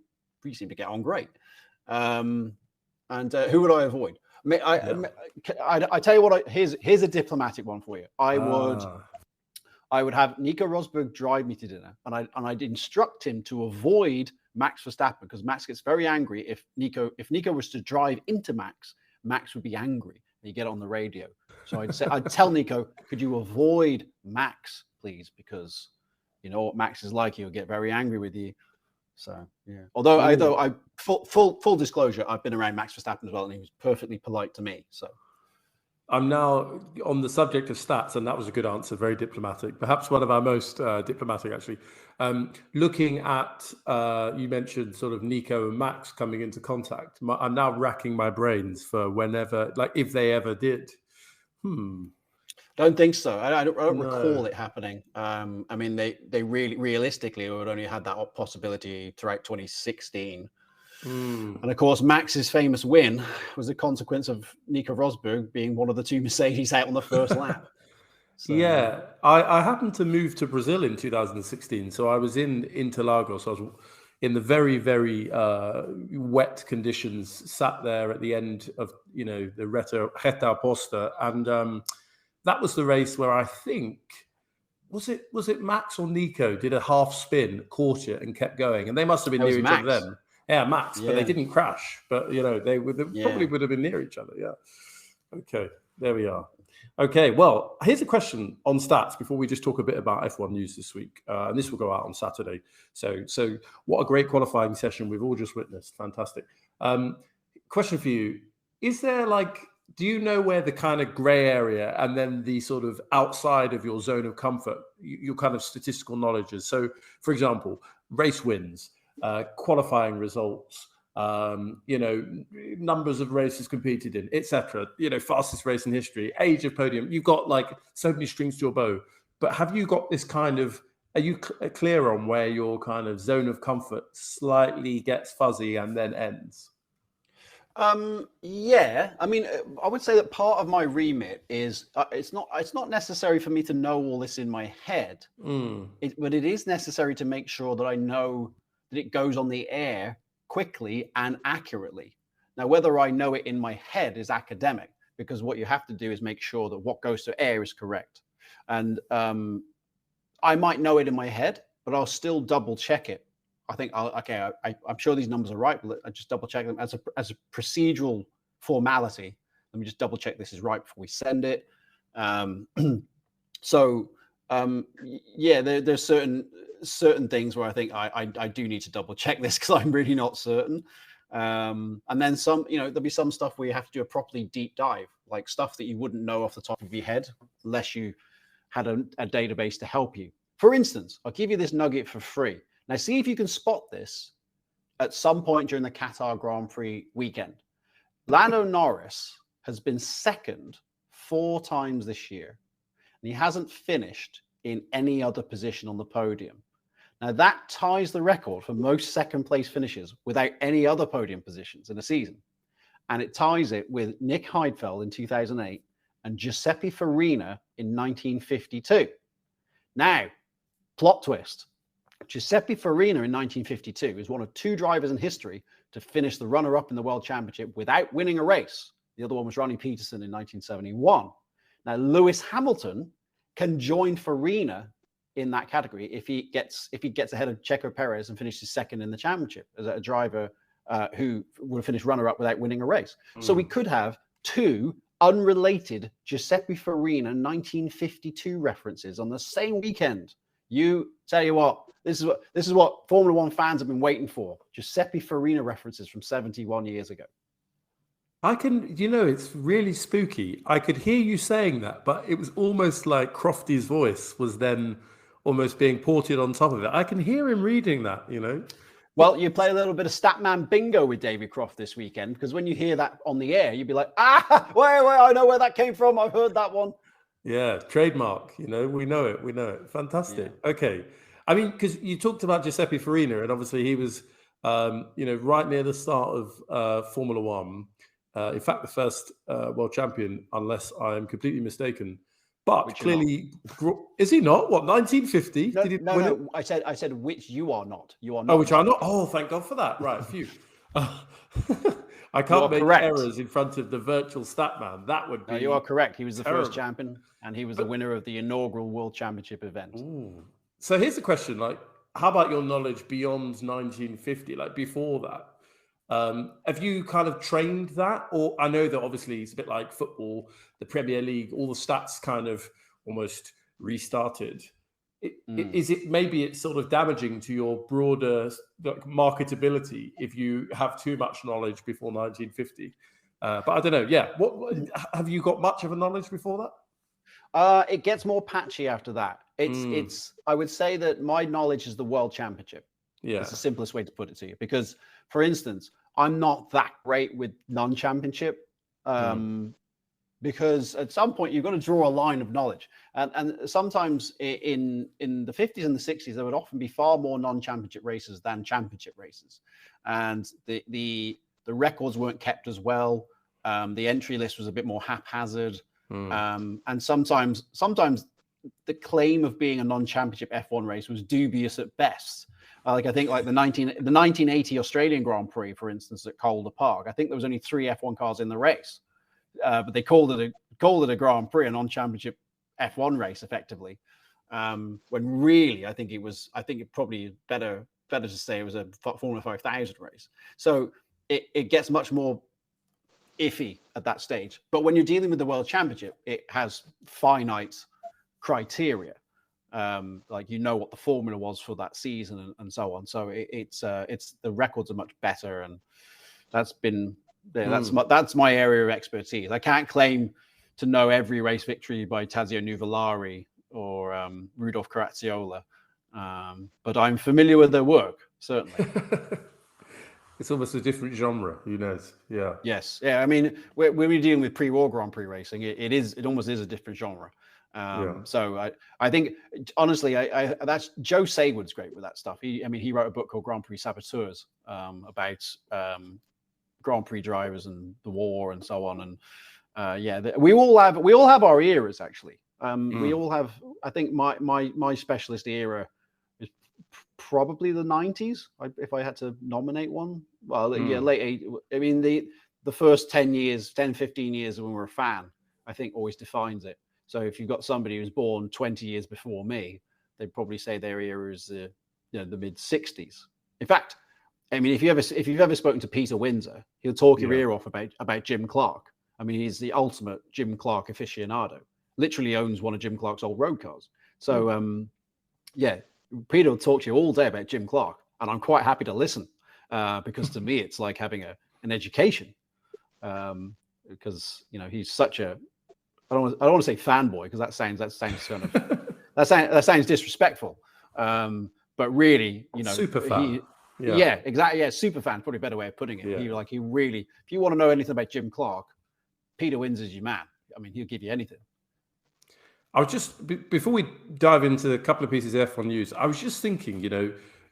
seem to get on great. And who would I avoid? I tell you what. Here's a diplomatic one for you. I would have Nico Rosberg drive me to dinner, and I'd instruct him to avoid Max Verstappen because Max gets very angry if Nico was to drive into Max would be angry. You get it on the radio. So I'd tell Nico, could you avoid Max, please? Because you know what Max is like. He'll get very angry with you. So yeah. Although I full disclosure, I've been around Max Verstappen as well, and he was perfectly polite to me. So I'm now on the subject of stats, and that was a good answer, very diplomatic. Perhaps one of our most diplomatic, actually. Looking at, you mentioned sort of Nico and Max coming into contact. I'm now racking my brains for whenever, like if they ever did. Don't think so. I don't recall it happening. I mean, they really realistically would only had that possibility throughout 2016. And of course, Max's famous win was a consequence of Nico Rosberg being one of the two Mercedes out on the first lap. So. Yeah, I happened to move to Brazil in 2016. So I was in Interlagos. I was in the very, very wet conditions, sat there at the end of, the Reta Oposta. And that was the race where I think, was it Max or Nico did a half spin, caught it and kept going. And they must have been near each other then. Yeah, Max, but they didn't crash. But, they probably would have been near each other. Yeah. Okay, there we are. Okay, well, here's a question on stats before we just talk a bit about F1 news this week. And this will go out on Saturday. So what a great qualifying session we've all just witnessed. Fantastic. Question for you. Is there do you know where the kind of gray area and then the sort of outside of your zone of comfort, your kind of statistical knowledge is? So, for example, race wins, qualifying results, numbers of races competed in, etc. Fastest race in history, age of podium. You've got so many strings to your bow. But have you got this kind of? Are you clear on where your kind of zone of comfort slightly gets fuzzy and then ends? Yeah. I mean, I would say that part of my remit is it's not necessary for me to know all this in my head, but it is necessary to make sure that I know that it goes on the air quickly and accurately. Now, whether I know it in my head is academic, because what you have to do is make sure that what goes to air is correct. And I might know it in my head, but I'll still double check it. I think, I'm sure these numbers are right, but I just double check them as a procedural formality. Let me just double check this is right before we send it. There's certain things where I think I do need to double check this because I'm really not certain. And then some, there'll be some stuff where you have to do a properly deep dive, like stuff that you wouldn't know off the top of your head unless you had a database to help you. For instance, I'll give you this nugget for free. Now, see if you can spot this at some point during the Qatar Grand Prix weekend. Lando Norris has been second 4 times this year, and he hasn't finished in any other position on the podium. Now, that ties the record for most second-place finishes without any other podium positions in a season. And it ties it with Nick Heidfeld in 2008 and Giuseppe Farina in 1952. Now, plot twist. Giuseppe Farina in 1952 is one of 2 drivers in history to finish the runner-up in the World Championship without winning a race. The other one was Ronnie Peterson in 1971. Now, Lewis Hamilton can join Farina in that category if he gets ahead of Checo Perez and finishes second in the championship as a driver who will finish runner-up without winning a race. So we could have two unrelated Giuseppe Farina 1952 references on the same weekend. Tell you what, this is what Formula One fans have been waiting for. Giuseppe Farina references from 71 years ago. It's really spooky. I could hear you saying that, but it was almost like Crofty's voice was then almost being ported on top of it. I can hear him reading that, Well, you play a little bit of Statman bingo with David Croft this weekend, because when you hear that on the air, you'd be like, wait, I know where that came from. I've heard that one. Yeah, trademark, we know it. Fantastic. Yeah. Okay. I mean, because you talked about Giuseppe Farina, and obviously he was, right near the start of Formula One. In fact, the first world champion, unless I am completely mistaken. But which clearly, is he not? What, 1950? No, Did he win it? I said which you are not. You are not. Oh, which I'm not. Oh, thank God for that. Right, phew. I can't make errors in front of the virtual stat man. That would be. No, you are correct. He was the first champion, and he was the winner of the inaugural World Championship event. Ooh. So here's the question: how about your knowledge beyond 1950? Before that. Have you kind of trained that? Or I know that obviously it's a bit like football, the Premier League, all the stats kind of almost restarted. Is it maybe it's sort of damaging to your broader marketability if you have too much knowledge before 1950? But I don't know. Yeah. What have you got much of a knowledge before that? It gets more patchy after that. It's I would say that my knowledge is the World Championship. Yeah. It's the simplest way to put it to you. Because, for instance, I'm not that great with non-championship because at some point you've got to draw a line of knowledge. And sometimes in the 50s and the 60s, there would often be far more non-championship races than championship races. And the records weren't kept as well. The entry list was a bit more haphazard. And sometimes the claim of being a non-championship F1 race was dubious at best. I think the 1980 Australian Grand Prix, for instance, at Calder Park, I think there was only 3 F1 cars in the race, but they called it a Grand Prix, a non-championship F1 race, effectively. When really, I think it probably better to say it was a Formula 5000 race. So it gets much more iffy at that stage. But when you're dealing with the World Championship, it has finite criteria. What the formula was for that season and so on. So it's the records are much better, and that's my area of expertise. I can't claim to know every race victory by Tazio Nuvolari or Rudolf Caracciola, but I'm familiar with their work, certainly. It's almost a different genre, who knows? Yeah. Yes. Yeah. I mean, when we're dealing with pre-war Grand Prix racing, it almost is a different genre. So I think honestly, that's Joe Saywood's great with that stuff. He wrote a book called Grand Prix Saboteurs about Grand Prix drivers and the war and so on. And we all have our eras actually. We all have. I think my specialist era is probably the 90s. If I had to nominate one, well, late 80s. I mean the first 10 years, 10, 15 years when we're a fan, I think always defines it. So if you've got somebody who's born 20 years before me, they'd probably say their era is the mid 60s. In fact, I mean, if you've ever spoken to Peter Windsor, he'll talk your ear off about Jim Clark. I mean, he's the ultimate Jim Clark aficionado. Literally owns one of Jim Clark's old road cars. So Peter will talk to you all day about Jim Clark, and I'm quite happy to listen because to me it's like having an education because he's such a I don't want to say fanboy because that sounds kind of that sounds disrespectful. But really, super fan. Exactly. Yeah, super fan. Probably a better way of putting it. Yeah. He really, if you want to know anything about Jim Clark, Peter Windsor's your man. I mean, he'll give you anything. I was just before we dive into a couple of pieces of F1 news, I was just thinking,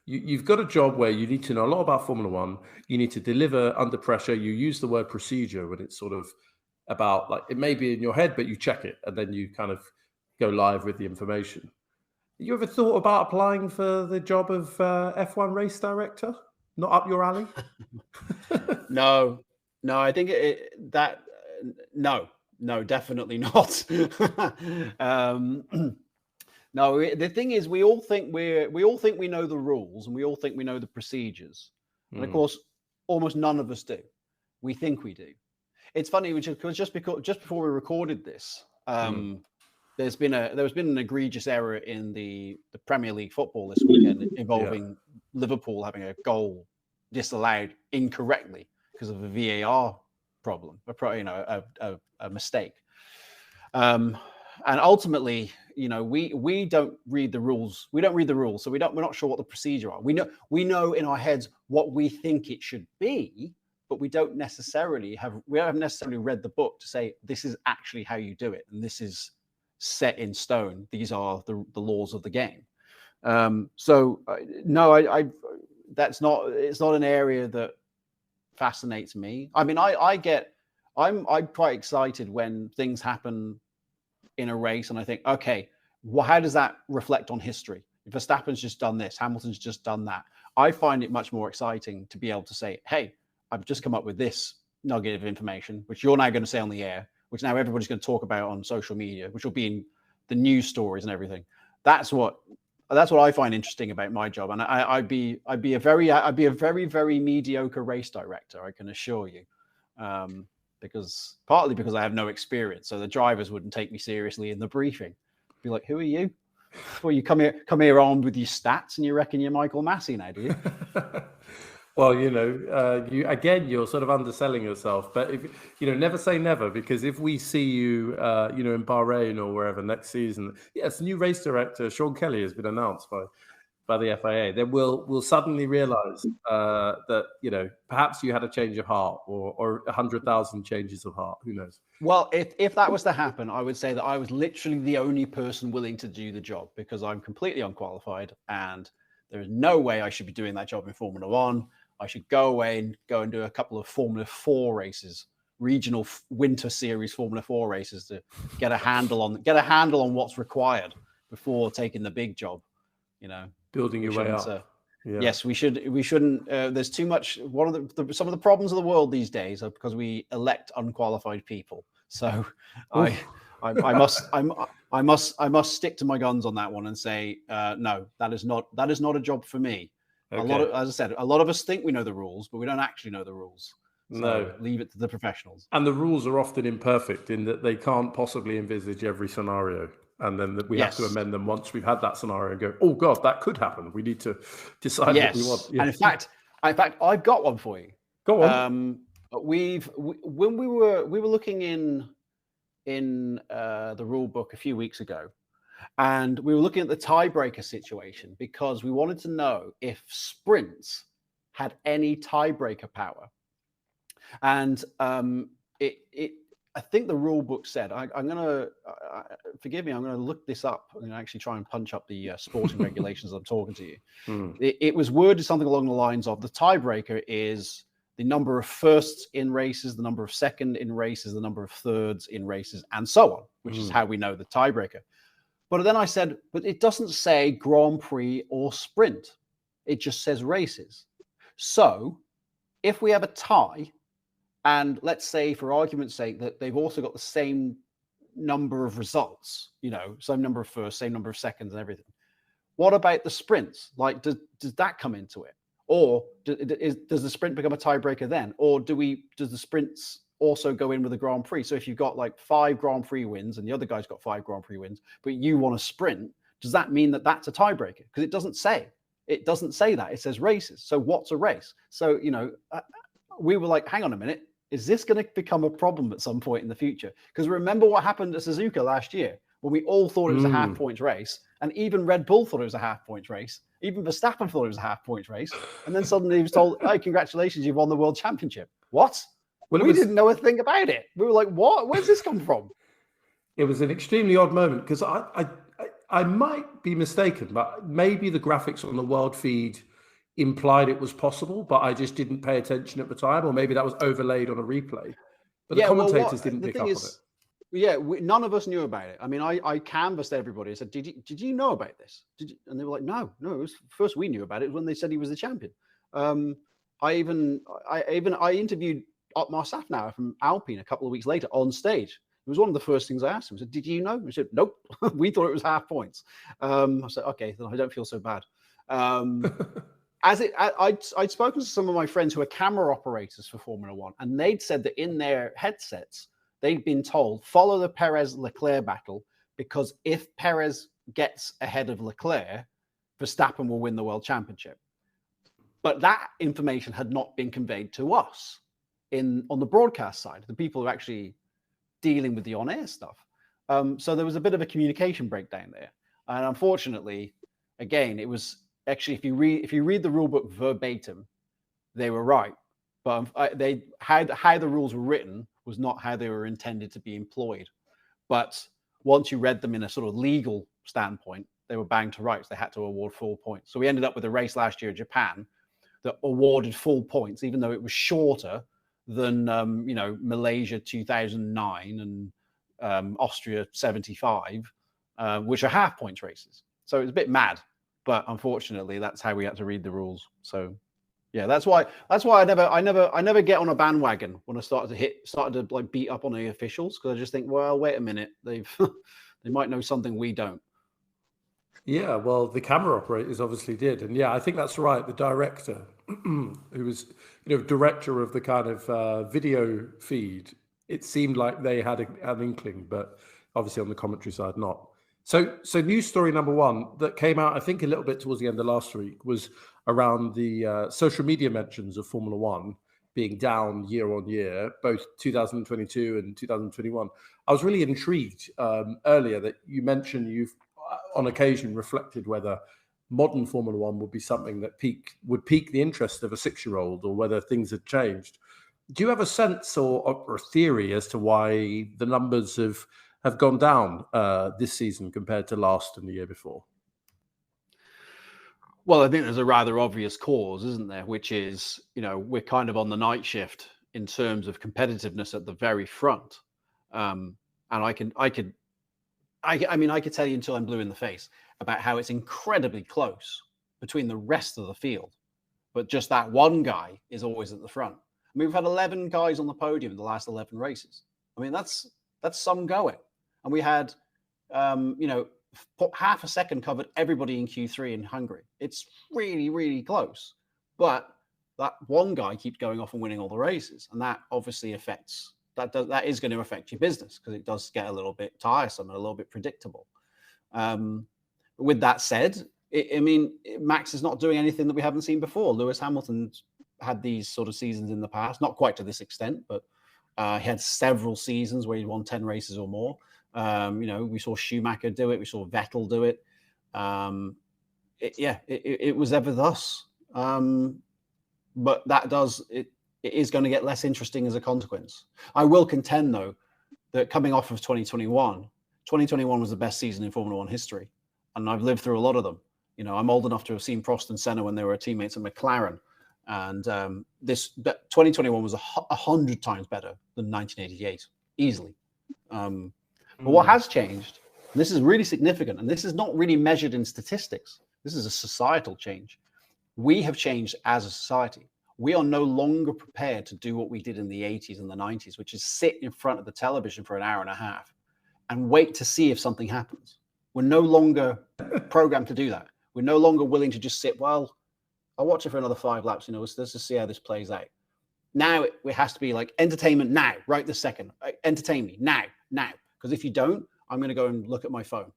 you've got a job where you need to know a lot about Formula One. You need to deliver under pressure. You use the word procedure when it's sort of about it may be in your head, but you check it and then you kind of go live with the information. You ever thought about applying for the job of F1 race director? Not up your alley? No, I think no, definitely not. No, the thing is, we all think we know the rules, and we all think we know the procedures, and of course, almost none of us do. We think we do. It's funny, because just before we recorded this, there's been an egregious error in the Premier League football this weekend involving Liverpool having a goal disallowed incorrectly because of a VAR problem, a mistake. And ultimately, we don't read the rules. We don't read the rules, so we're not sure what the procedure are. We know in our heads what we think it should be, but we haven't necessarily read the book to say this is actually how you do it, and this is set in stone. These are the laws of the game. No, it's not an area that fascinates me. I mean, I'm quite excited when things happen in a race, and I think, okay, well, how does that reflect on history? If Verstappen's just done this, Hamilton's just done that, I find it much more exciting to be able to say, hey, I've just come up with this nugget of information, which you're now going to say on the air, which now everybody's going to talk about on social media, which will be in the news stories and everything. That's what I find interesting about my job, and I'd be a very, very mediocre race director, I can assure you. Partly because I have no experience, so the drivers wouldn't take me seriously in the briefing. Be like, "Who are you? Well, you come here armed with your stats, and you reckon you're Michael Massey now, do you?" Well, you're sort of underselling yourself, but never say never, because if we see you, in Bahrain or wherever next season, yes, new race director Sean Kelly has been announced by the FIA, then we'll suddenly realize that perhaps you had a change of heart, or 100,000 changes of heart. Who knows? Well, if that was to happen, I would say that I was literally the only person willing to do the job, because I'm completely unqualified, and there is no way I should be doing that job in Formula One. I should go away and do a couple of Formula 4 races, regional winter series Formula 4 races, to get a handle on what's required before taking the big job. Building your way up. Yes, we shouldn't. There's too much. One of some of the problems of the world these days are because we elect unqualified people. So I must stick to my guns on that one and say no, that is not a job for me. Okay. As I said, a lot of us think we know the rules, but we don't actually know the rules. So no, leave it to the professionals. And the rules are often imperfect in that they can't possibly envisage every scenario. And then we have to amend them once we've had that scenario and go, oh God, that could happen. We need to decide what we want. Yeah. And in fact, I've got one for you. Go on. When we were looking in the rule book a few weeks ago, and we were looking at the tiebreaker situation, because we wanted to know if sprints had any tiebreaker power. And I think the rule book said, I'm going to, forgive me, I'm going to look this up. I'm going to actually try and punch up the sporting regulations as I'm talking to you. It was worded something along the lines of, the tiebreaker is the number of firsts in races, the number of second in races, the number of thirds in races, and so on, which is how we know the tiebreaker. But then I said, but it doesn't say Grand Prix or sprint. It just says races. So if we have a tie, and let's say, for argument's sake, that they've also got the same number of results, same number of firsts, same number of seconds and everything, what about the sprints? Like, does that come into it? Or does the sprint become a tiebreaker then? Or does the sprints also go in with the Grand Prix? So if you've got like 5 Grand Prix wins and the other guy's got 5 Grand Prix wins, but you want a sprint, does that mean that that's a tiebreaker? Because it doesn't say that. It says races. So what's a race? So, we were like, hang on a minute. Is this going to become a problem at some point in the future? Because remember what happened at Suzuka last year, when we all thought it was a half-point race, and even Red Bull thought it was a half-point race. Even Verstappen thought it was a half-point race. And then suddenly he was told, hey, congratulations, you've won the World Championship. What? Well, we didn't know a thing about it. We were like, what? Where's this come from? It was an extremely odd moment, because I might be mistaken, but maybe the graphics on the world feed implied it was possible, but I just didn't pay attention at the time, or maybe that was overlaid on a replay. But the commentators didn't pick up on it. Yeah, none of us knew about it. I mean, I canvassed everybody. I said, did you know about this? And they were like, no. It was first we knew about it when they said he was the champion. I interviewed Otmar Safnauer from Alpine a couple of weeks later on stage. It was one of the first things I asked him. I said, "Did you know?" He said, "Nope, we thought it was half points." I said, "Okay, then I don't feel so bad." I'd spoken to some of my friends who are camera operators for Formula One, and they'd said that in their headsets, they'd been told, follow the Perez-Leclerc battle, because if Perez gets ahead of Leclerc, Verstappen will win the World Championship. But that information had not been conveyed to us on the broadcast side, the people who are actually dealing with the on-air stuff. So there was a bit of a communication breakdown there. And unfortunately, again, it was actually, if you read the rule book verbatim, they were right. But how the rules were written was not how they were intended to be employed. But once you read them in a sort of legal standpoint, they were bang to rights. They had to award full points. So we ended up with a race last year in Japan that awarded full points, even though it was shorter than Malaysia 2009 and Austria 75, which are half points races. So it was a bit mad, but unfortunately, that's how we had to read the rules. So yeah, that's why I never get on a bandwagon when I started to like beat up on the officials, because I just think, well, wait a minute, they might know something we don't. Yeah, well, the camera operators obviously did. And yeah, I think that's right. The director, who was, director of the kind of video feed, it seemed like they had an inkling, but obviously on the commentary side, not. So news story number one that came out, I think, a little bit towards the end of last week was around the social media mentions of Formula One being down year on year, both 2022 and 2021. I was really intrigued earlier that you mentioned you've, on occasion, reflected whether modern Formula One would be something that would pique the interest of a 6-year-old, or whether things had changed. Do you have a sense or a theory as to why the numbers have gone down this season compared to last and the year before? Well, I think there's a rather obvious cause, isn't there? Which is, we're kind of on the night shift in terms of competitiveness at the very front. And I could tell you until I'm blue in the face about how it's incredibly close between the rest of the field, but just that one guy is always at the front. I mean, we've had 11 guys on the podium in the last 11 races. I mean, that's some going. And we had, half a second covered everybody in Q3 in Hungary. It's really, really close. But that one guy keeps going off and winning all the races. And that obviously affects, that is going to affect your business, because it does get a little bit tiresome and a little bit predictable. With that said, Max is not doing anything that we haven't seen before. Lewis Hamilton had these sort of seasons in the past, not quite to this extent, but he had several seasons where he won 10 races or more. We saw Schumacher do it. We saw Vettel do it. It was ever thus. But it is going to get less interesting as a consequence. I will contend, though, that coming off of 2021 was the best season in Formula One history. And I've lived through a lot of them. I'm old enough to have seen Prost and Senna when they were teammates at McLaren. And 2021 was 100 times better than 1988, easily. But what has changed, and this is really significant, and this is not really measured in statistics, this is a societal change. We have changed as a society. We are no longer prepared to do what we did in the 80s and the 90s, which is sit in front of the television for an hour and a half and wait to see if something happens. We're no longer programmed to do that. We're no longer willing to just sit, well, I'll watch it for another 5 laps, let's just see how this plays out. Now it has to be like entertainment now, right this second. Entertain me now. Because if you don't, I'm going to go and look at my phone,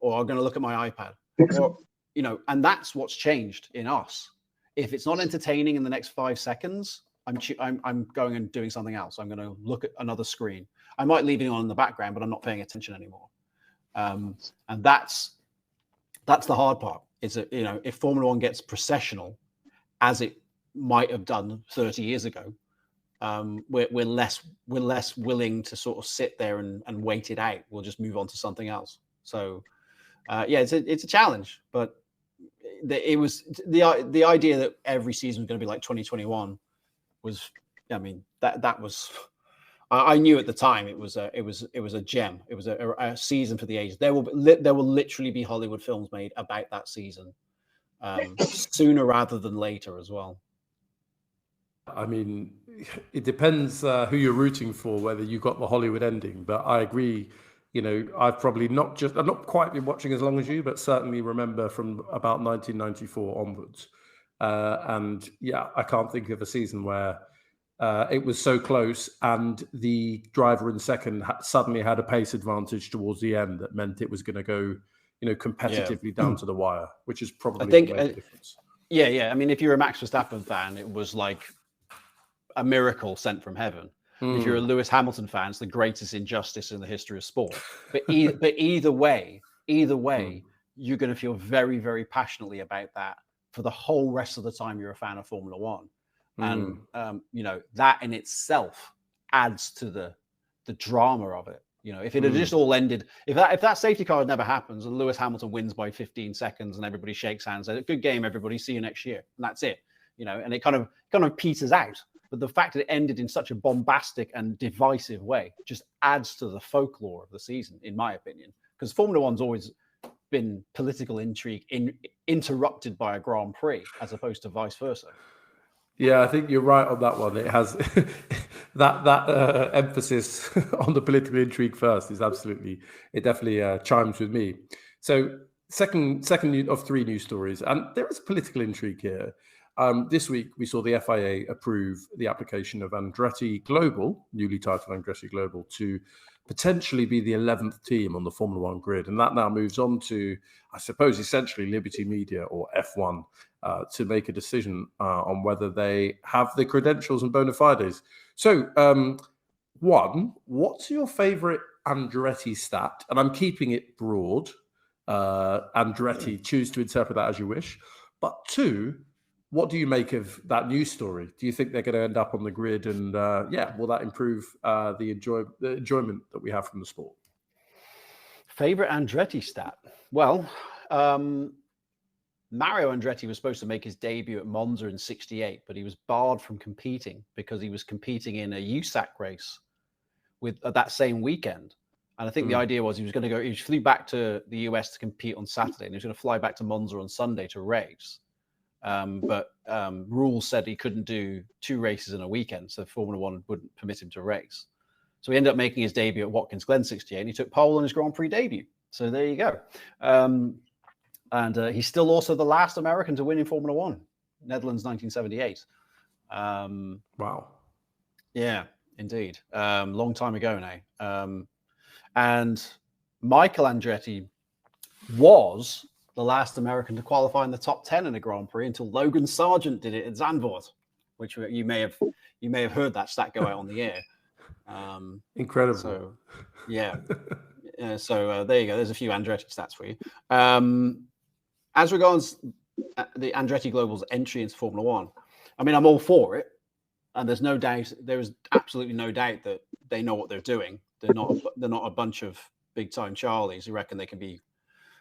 or I'm going to look at my iPad, or, and that's what's changed in us. If it's not entertaining in the next 5 seconds, I'm going and doing something else. I'm going to look at another screen. I might leave it on in the background, but I'm not paying attention anymore. And that's the hard part. Is that, if Formula One gets processional, as it might have done 30 years ago, we're less willing to sort of sit there and wait it out. We'll just move on to something else. So, it's a challenge, but it was the idea that every season was going to be like 2021 was, that was, I knew at the time it was a gem. It was a season for the ages. There will literally be Hollywood films made about that season. sooner rather than later as well. I mean, it depends who you're rooting for, whether you got the Hollywood ending. But I agree. I've probably I've not quite been watching as long as you, but certainly remember from about 1994 onwards. And yeah, I can't think of a season where it was so close and the driver in second suddenly had a pace advantage towards the end that meant it was going to go, competitively down to the wire, which is probably the major difference. Yeah. I mean, if you're a Max Verstappen fan, it was like a miracle sent from heaven. If you're a Lewis Hamilton fan, it's the greatest injustice in the history of sport. But either way, you're going to feel very, very passionately about that for the whole rest of the time you're a fan of Formula One. And that in itself adds to the drama of it. If it had just all ended, if that safety car never happens and Lewis Hamilton wins by 15 seconds and everybody shakes hands, says, "Good game, everybody. See you next year," and that's it. And it kind of peters out. But the fact that it ended in such a bombastic and divisive way just adds to the folklore of the season, in my opinion. Because Formula One's always been political intrigue interrupted by a Grand Prix, as opposed to vice versa. Yeah, I think you're right on that one. It has that emphasis on the political intrigue first is it definitely chimes with me. So second of three news stories, and there is political intrigue here. This week, we saw the FIA approve the application of Andretti Global, newly titled Andretti Global, to potentially be the 11th team on the Formula One grid. And that now moves on to, I suppose, essentially Liberty Media or F1 to make a decision on whether they have the credentials and bona fides. So, one, what's your favorite Andretti stat? And I'm keeping it broad. Andretti, choose to interpret that as you wish. But two, what do you make of that news story? Do you think they're going to end up on the grid? And will that improve the enjoyment that we have from the sport? Favorite Andretti stat? Well, Mario Andretti was supposed to make his debut at Monza in '68, but he was barred from competing because he was competing in a USAC race with that same weekend. And I think the idea was he flew back to the US to compete on Saturday, and he was going to fly back to Monza on Sunday to race. But rules said he couldn't do two races in a weekend, so Formula One wouldn't permit him to race. So he ended up making his debut at Watkins Glen '68, and he took pole on his Grand Prix debut. So there you go. And he's still also the last American to win in Formula One, Netherlands 1978. Wow. Yeah, indeed. Long time ago now. And Michael Andretti was the last American to qualify in the top 10 in a Grand Prix until Logan Sargent did it at Zandvoort, which you may have heard that stat go out on the air. Incredible. So, yeah. So there you go. There's a few Andretti stats for you. As regards the Andretti Global's entry into Formula One, I mean, I'm all for it, and there's no doubt. There is absolutely no doubt that they know what they're doing. They're not a bunch of big time Charlies who reckon they can be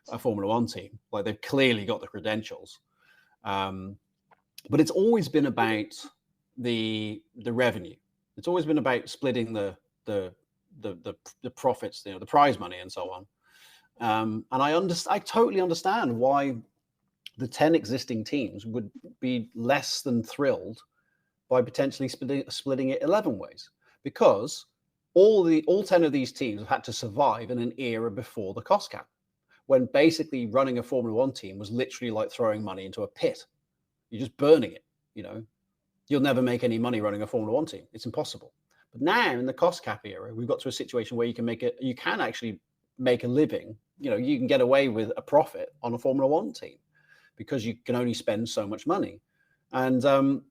a Formula One team. Like, they've clearly got the credentials. But it's always been about the revenue. It's always been about splitting the profits, the prize money and so on. And I totally understand why the 10 existing teams would be less than thrilled by potentially splitting it 11 ways, because all 10 of these teams have had to survive in an era before the cost cap, when basically running a Formula One team was literally like throwing money into a pit. You're just burning it. You'll never make any money running a Formula One team. It's impossible. But now in the cost cap era, we've got to a situation where you can actually make a living. You can get away with a profit on a Formula One team because you can only spend so much money. And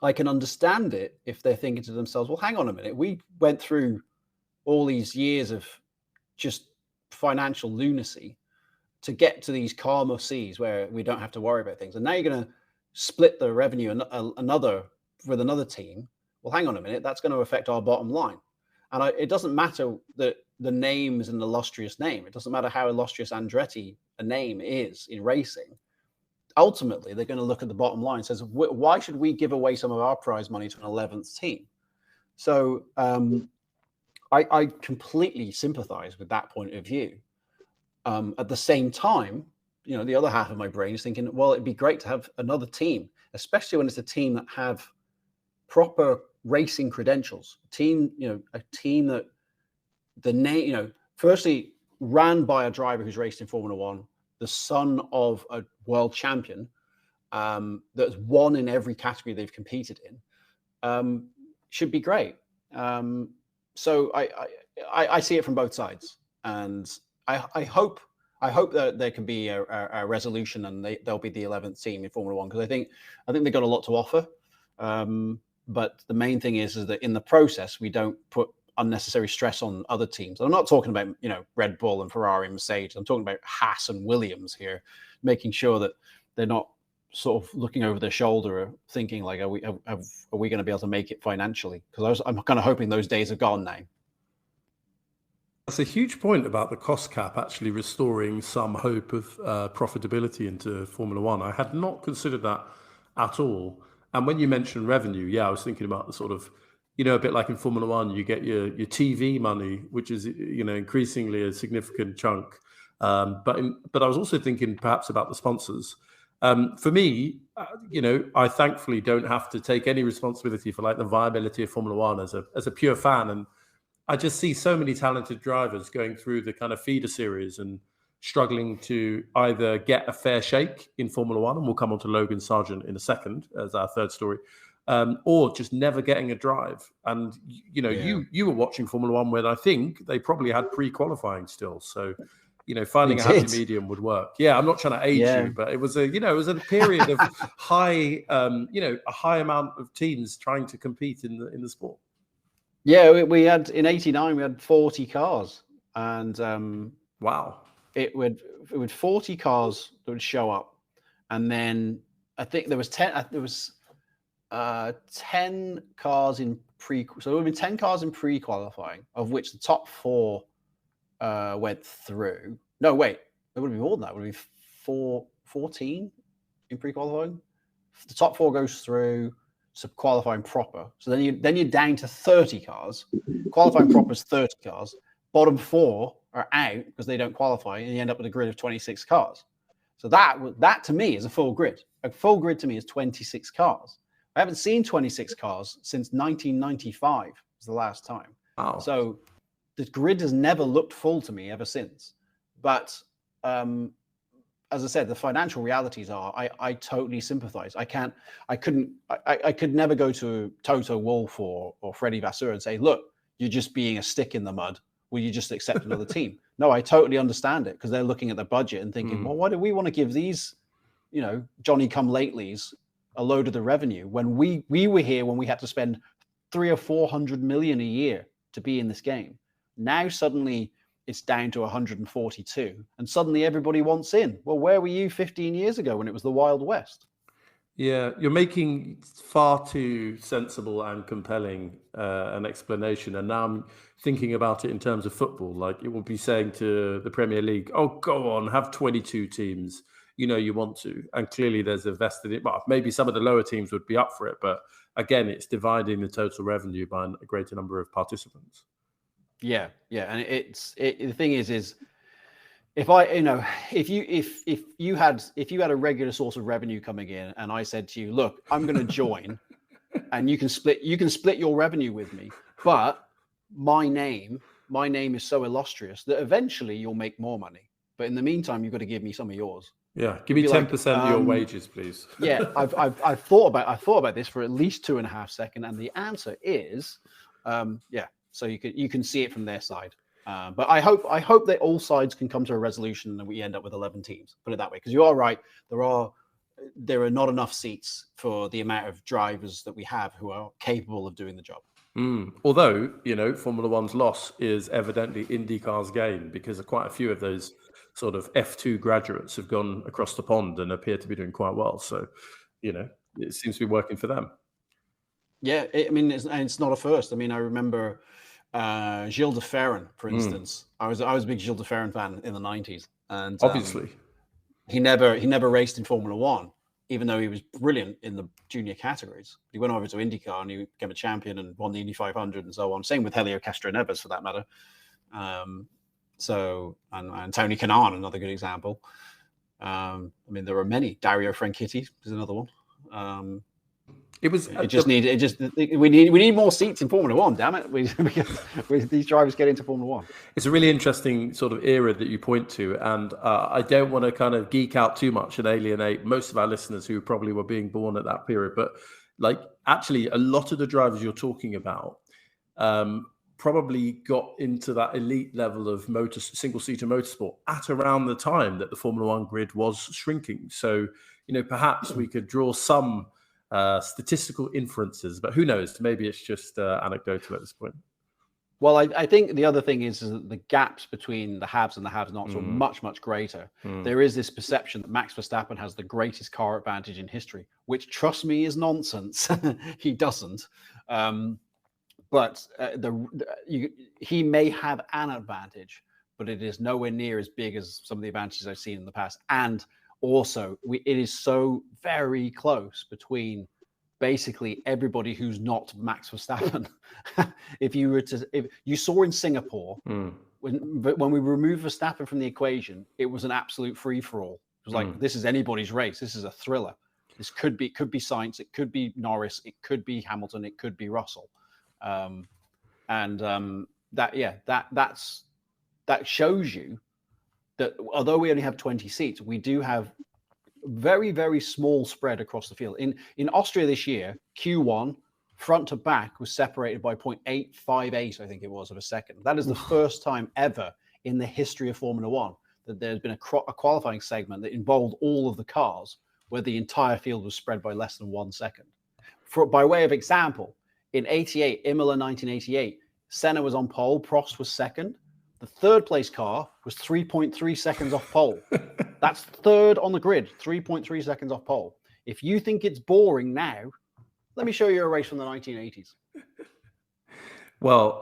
I can understand it if they're thinking to themselves, well, hang on a minute. We went through all these years of just financial lunacy to get to these calmer seas where we don't have to worry about things. And now you're going to split the revenue with another team. Well, hang on a minute. That's going to affect our bottom line. And it doesn't matter that the name is an illustrious name. It doesn't matter how illustrious Andretti a name is in racing. Ultimately, they're going to look at the bottom line and says, why should we give away some of our prize money to an 11th team? So I completely sympathize with that point of view. At the same time, the other half of my brain is thinking, well, it'd be great to have another team, especially when it's a team that have proper racing credentials. A team that the name, firstly ran by a driver who's raced in Formula One, the son of a world champion, that's won in every category they've competed in, should be great. So I see it from both sides, and I hope that there can be a resolution, and they'll be the 11th team in Formula One, because I think they've got a lot to offer. But the main thing is that in the process, we don't put unnecessary stress on other teams. I'm not talking about Red Bull and Ferrari and Mercedes. I'm talking about Haas and Williams here, making sure that they're not sort of looking over their shoulder, thinking like, are we going to be able to make it financially? Because I'm kind of hoping those days are gone now. That's a huge point about the cost cap actually restoring some hope of profitability into Formula One. I had not considered that at all. And when you mentioned revenue, I was thinking about the sort of, a bit like in Formula One, you get your TV money, which is, increasingly a significant chunk. But I was also thinking perhaps about the sponsors. For me, I thankfully don't have to take any responsibility for like the viability of Formula One as a pure fan. And I just see so many talented drivers going through the kind of feeder series and struggling to either get a fair shake in Formula One, and we'll come on to Logan Sargent in a second as our third story, or just never getting a drive. And, you were watching Formula One when I think they probably had pre-qualifying still. So, finding a happy medium would work. Yeah, I'm not trying to age you, but it was a period of high, a high amount of teams trying to compete in the sport. Yeah, we had in '89 we had 40 cars, and wow, it would 40 cars that would show up, and then I think there was 10. There was 10 cars in pre. So there would have been 10 cars in pre-qualifying, of which the top 4 went through. No, wait, it would have been more than that. It would have been 14 in pre-qualifying. The top 4 goes through. So qualifying proper. So then you're down to 30 cars. Qualifying proper is 30 cars. Bottom 4 are out because they don't qualify, and you end up with a grid of 26 cars. So that to me is a full grid. A full grid to me is 26 cars. I haven't seen 26 cars since 1995 was the last time. Wow. So the grid has never looked full to me ever since. But as I said, the financial realities are I totally sympathize. I could never go to Toto Wolff or Freddie Vasseur and say, look, you're just being a stick in the mud. Will you just accept another team? No, I totally understand it, because they're looking at the budget and thinking, well, why do we want to give these, Johnny come latelys a load of the revenue when we were here when we had to spend 300 or 400 million a year to be in this game? Now suddenly it's down to 142, and suddenly everybody wants in. Well, where were you 15 years ago when it was the Wild West? Yeah, you're making far too sensible and compelling an explanation. And now I'm thinking about it in terms of football. Like, it would be saying to the Premier League, oh, go on, have 22 teams. You want to. And clearly there's a vested, well, maybe some of the lower teams would be up for it. But again, it's dividing the total revenue by a greater number of participants. Yeah. And the thing is if you had a regular source of revenue coming in, and I said to you, look, I'm going to join, and you can split your revenue with me, but my name is so illustrious that eventually you'll make more money. But in the meantime, you've got to give me some of yours. Yeah, give me 10% of your wages, please. Yeah, I've thought about this for at least 2.5 seconds, and the answer is, So you can see it from their side. But I hope that all sides can come to a resolution and we end up with 11 teams. Put it that way, because you are right. There are not enough seats for the amount of drivers that we have who are capable of doing the job. Although, Formula One's loss is evidently IndyCar's gain, because quite a few of those sort of F2 graduates have gone across the pond and appear to be doing quite well. So, it seems to be working for them. Yeah, it's not a first. I remember Gilles de Ferran, for instance. I was a big Gilles de Ferran fan in the 90s, and obviously he never raced in Formula One, even though he was brilliant in the junior categories. He went over to IndyCar and he became a champion and won the Indy 500 and so on. Same with Helio Castroneves, for that matter. And Tony Kanaan, another good example. I mean, there are many. Dario Franchitti is another one. We need more seats in Formula One. Damn it, these drivers get into Formula One. It's a really interesting sort of era that you point to, and I don't want to kind of geek out too much and alienate most of our listeners who probably were being born at that period. But like, actually, a lot of the drivers you're talking about probably got into that elite level of single-seater motorsport at around the time that the Formula One grid was shrinking. So, perhaps we could draw some statistical inferences, but who knows? Maybe it's just anecdotal at this point. Well, I think the other thing is that the gaps between the haves and the have-nots are much, much greater. There is this perception that Max Verstappen has the greatest car advantage in history, which, trust me, is nonsense. He doesn't. But he may have an advantage, but it is nowhere near as big as some of the advantages I've seen in the past. And also, it is so very close between basically everybody who's not Max Verstappen. If you saw in Singapore, when we removed Verstappen from the equation, it was an absolute free-for-all. It was like, this is anybody's race. This is a thriller. This could be Sainz, it could be Norris, it could be Hamilton, it could be Russell. That shows you that although we only have 20 seats, we do have very, very small spread across the field. In Austria this year, Q1 front to back was separated by 0.858, I think it was, of a second. That is the first time ever in the history of Formula One that there's been a qualifying segment that involved all of the cars where the entire field was spread by less than 1 second. By way of example, in Imola 1988, Senna was on pole, Prost was second. The third place car was 3.3 seconds off pole. That's third on the grid, 3.3 seconds off pole. If you think it's boring now, let me show you a race from the 1980s. Well,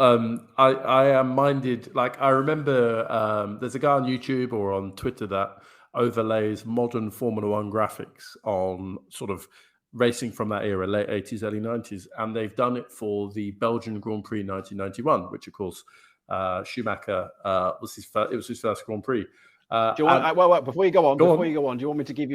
I am minded, like I remember there's a guy on YouTube or on Twitter that overlays modern Formula One graphics on sort of racing from that era, late 80s, early 90s. And they've done it for the Belgian Grand Prix 1991, which of course Schumacher was his first Grand Prix. Do you want, before you go on, do you want me to give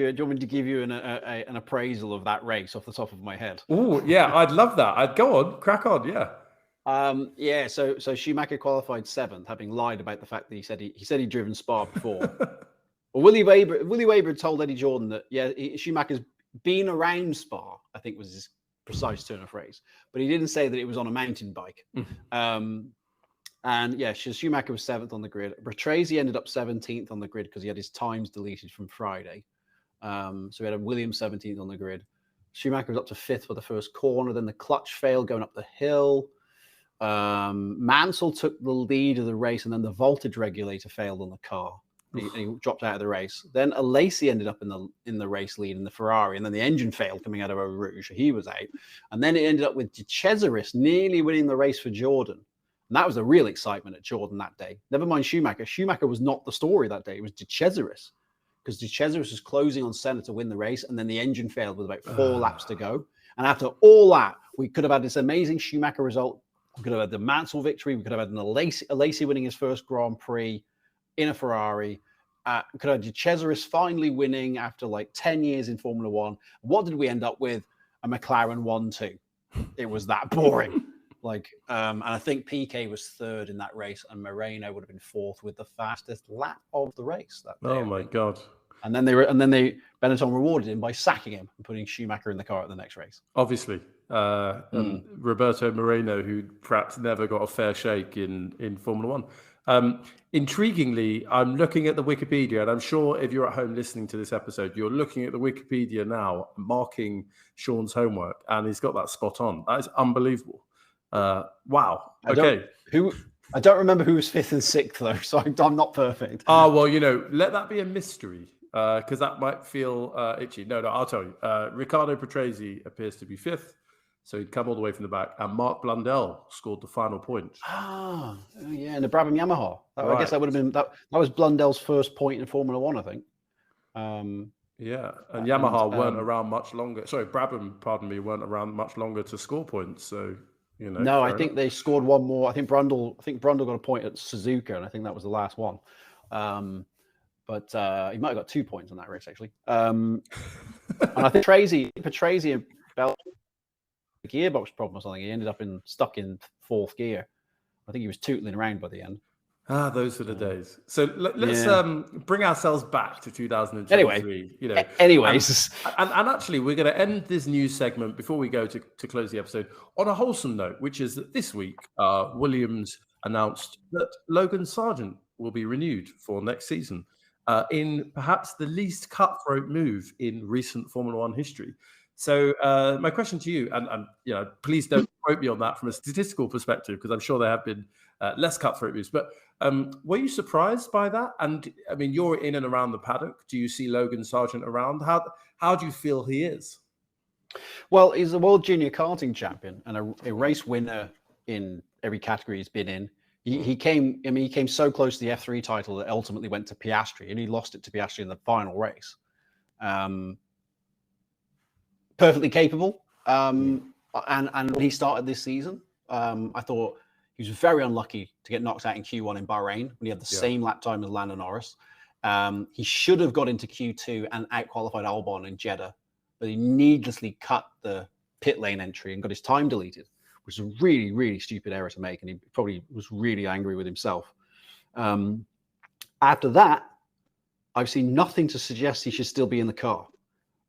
you an appraisal of that race off the top of my head? Oh, yeah, I'd love that. I'd go on, crack on, yeah. So Schumacher qualified 7th, having lied about the fact that he said he'd driven Spa before. Well, Willie Weber told Eddie Jordan that Schumacher's been around Spa, I think was his precise turn of phrase, but he didn't say that it was on a mountain bike. Schumacher was 7th on the grid. Bertresi ended up 17th on the grid because he had his times deleted from Friday. So we had a Williams 17th on the grid. Schumacher was up to 5th for the first corner. Then the clutch failed going up the hill. Mansell took the lead of the race, and then the voltage regulator failed on the car. He dropped out of the race. Then Alesi ended up in the race lead in the Ferrari, and then the engine failed coming out of Eau Rouge. He was out. And then it ended up with De Cesaris nearly winning the race for Jordan. And that was the real excitement at Jordan that day. Never mind Schumacher. Schumacher was not the story that day. It was De Cesaris, because De Cesaris was closing on Senna to win the race, and then the engine failed with about 4 laps to go. And after all that, we could have had this amazing Schumacher result. We could have had the Mansell victory. We could have had Alesi winning his first Grand Prix in a Ferrari. We could have De Cesaris finally winning after like 10 years in Formula One. What did we end up with? A McLaren 1-2. It was that boring. And I think PK was 3rd in that race, and Moreno would have been 4th with the fastest lap of the race. Oh my God! And then Benetton rewarded him by sacking him and putting Schumacher in the car at the next race. Obviously, and Roberto Moreno, who perhaps never got a fair shake in Formula One. Intriguingly, I'm looking at the Wikipedia, and I'm sure if you're at home listening to this episode, you're looking at the Wikipedia now, marking Sean's homework, and he's got that spot on. That is unbelievable. Wow. Okay. I don't remember who was 5th and 6th though, so I'm not perfect. Oh, well, let that be a mystery, because that might feel itchy. No, I'll tell you. Riccardo Patrese appears to be 5th, so he'd come all the way from the back, and Mark Blundell scored the final point. In the Brabham Yamaha. Right. I guess that would have been that was Blundell's first point in Formula One, I think. And Yamaha weren't around much longer. Sorry, Brabham, weren't around much longer to score points. So, No, I think they scored one more. I think Brundle got a point at Suzuka, and I think that was the last one. but he might have got 2 points on that race actually. And I think Patrese and Bell gearbox problem or something. He ended up stuck in 4th gear. I think he was tootling around by the end. Those were the days. So let's bring ourselves back to 2023. Anyway, anyways, and actually, we're going to end this news segment before we go to close the episode on a wholesome note, which is that this week, Williams announced that Logan Sargent will be renewed for next season in perhaps the least cutthroat move in recent Formula One history. So my question to you, and please don't quote me on that from a statistical perspective, because I'm sure there have been less cutthroat moves. But were you surprised by that? And I mean, you're in and around the paddock. Do you see Logan Sargent around? How do you feel he is? Well, he's a world junior karting champion and a race winner in every category he's been in. He came so close to the F3 title that ultimately went to Piastri, and he lost it to Piastri in the final race. Perfectly capable. And when he started this season, I thought he was very unlucky to get knocked out in Q1 in Bahrain when he had the same lap time as Lando Norris. He should have got into Q2 and out-qualified Albon in Jeddah, but he needlessly cut the pit lane entry and got his time deleted, which is a really, really stupid error to make, and he probably was really angry with himself. After that, I've seen nothing to suggest he should still be in the car.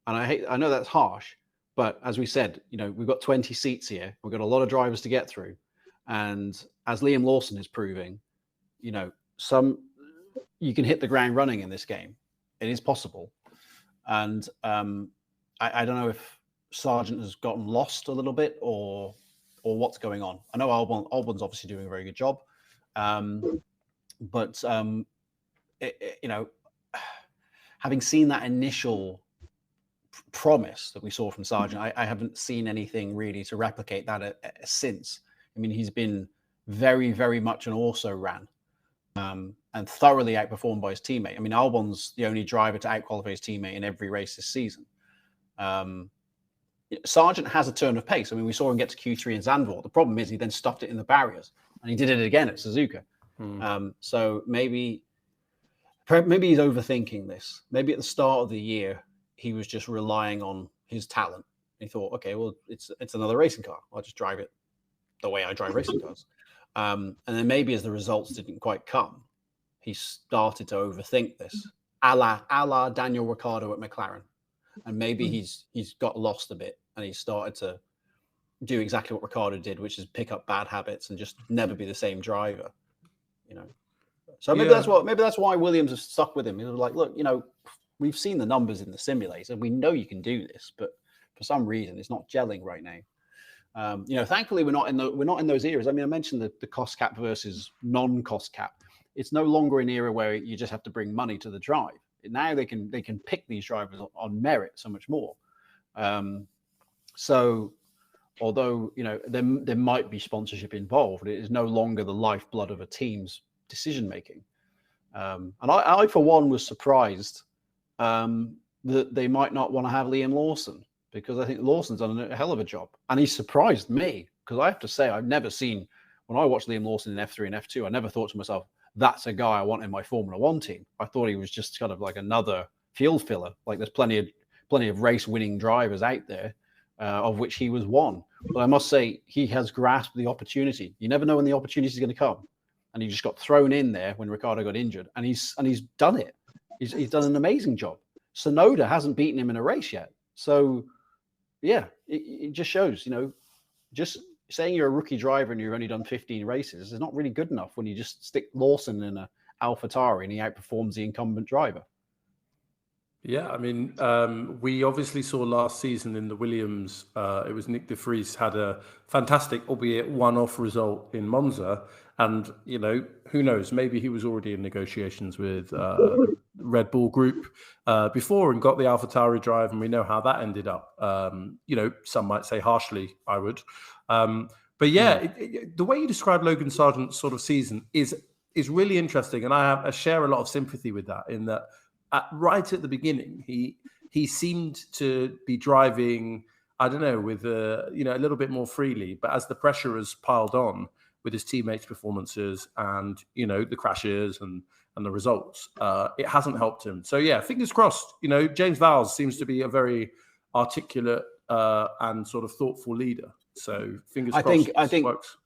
And I know that's harsh, but as we said, we've got 20 seats here. We've got a lot of drivers to get through. And as Liam Lawson is proving, you can hit the ground running in this game. It is possible. And I don't know if Sargent has gotten lost a little bit or what's going on. I know Albon's obviously doing a very good job. But having seen that initial promise that we saw from Sargent, I haven't seen anything really to replicate that since. I mean, he's been very, very much an also-ran and thoroughly outperformed by his teammate. I mean, Albon's the only driver to out-qualify his teammate in every race this season. Sargent has a turn of pace. I mean, we saw him get to Q3 in Zandvoort. The problem is he then stopped it in the barriers, and he did it again at Suzuka. So maybe he's overthinking this. Maybe at the start of the year, he was just relying on his talent. He thought, okay, well, it's another racing car. I'll just drive it the way I drive racing cars. And then maybe as the results didn't quite come, he started to overthink this, a la Daniel Ricciardo at McLaren. And maybe he's got lost a bit, and he started to do exactly what Ricciardo did, which is pick up bad habits and just never be the same driver. So maybe that's why Williams have stuck with him. He was like, look, we've seen the numbers in the simulator. We know you can do this, but for some reason, it's not gelling right now. Thankfully, we're not in those eras. I mean, I mentioned the cost cap versus non-cost cap. It's no longer an era where you just have to bring money to the drive. Now they can pick these drivers on merit so much more. So although there might be sponsorship involved, it is no longer the lifeblood of a team's decision making. And I for one was surprised that they might not want to have Liam Lawson, because I think Lawson's done a hell of a job, and he surprised me, because I have to say I've never seen, when I watched Liam Lawson in F3 and F2, I never thought to myself, that's a guy I want in my Formula One team. I thought he was just kind of like another field filler. Like there's plenty of race winning drivers out there, of which he was one. But I must say he has grasped the opportunity. You never know when the opportunity is going to come, and he just got thrown in there when Ricciardo got injured, and he's done it. He's done an amazing job. Sonoda hasn't beaten him in a race yet, so yeah, it just shows. Just saying you're a rookie driver and you've only done 15 races is not really good enough when you just stick Lawson in a AlphaTauri and he outperforms the incumbent driver. Yeah, I mean, we obviously saw last season in the Williams, it was Nick de Vries had a fantastic, albeit one-off result in Monza. And, who knows, maybe he was already in negotiations with Red Bull Group before and got the AlphaTauri drive, and we know how that ended up. Some might say harshly, I would. But yeah, the way you describe Logan Sargent's sort of season is really interesting. And I share a lot of sympathy with that, in that right at the beginning, he seemed to be driving, I don't know, with a little bit more freely. But as the pressure has piled on, with his teammates' performances and, the crashes and the results. It hasn't helped him. So, yeah, fingers crossed. James Vowles seems to be a very articulate and sort of thoughtful leader. So fingers crossed.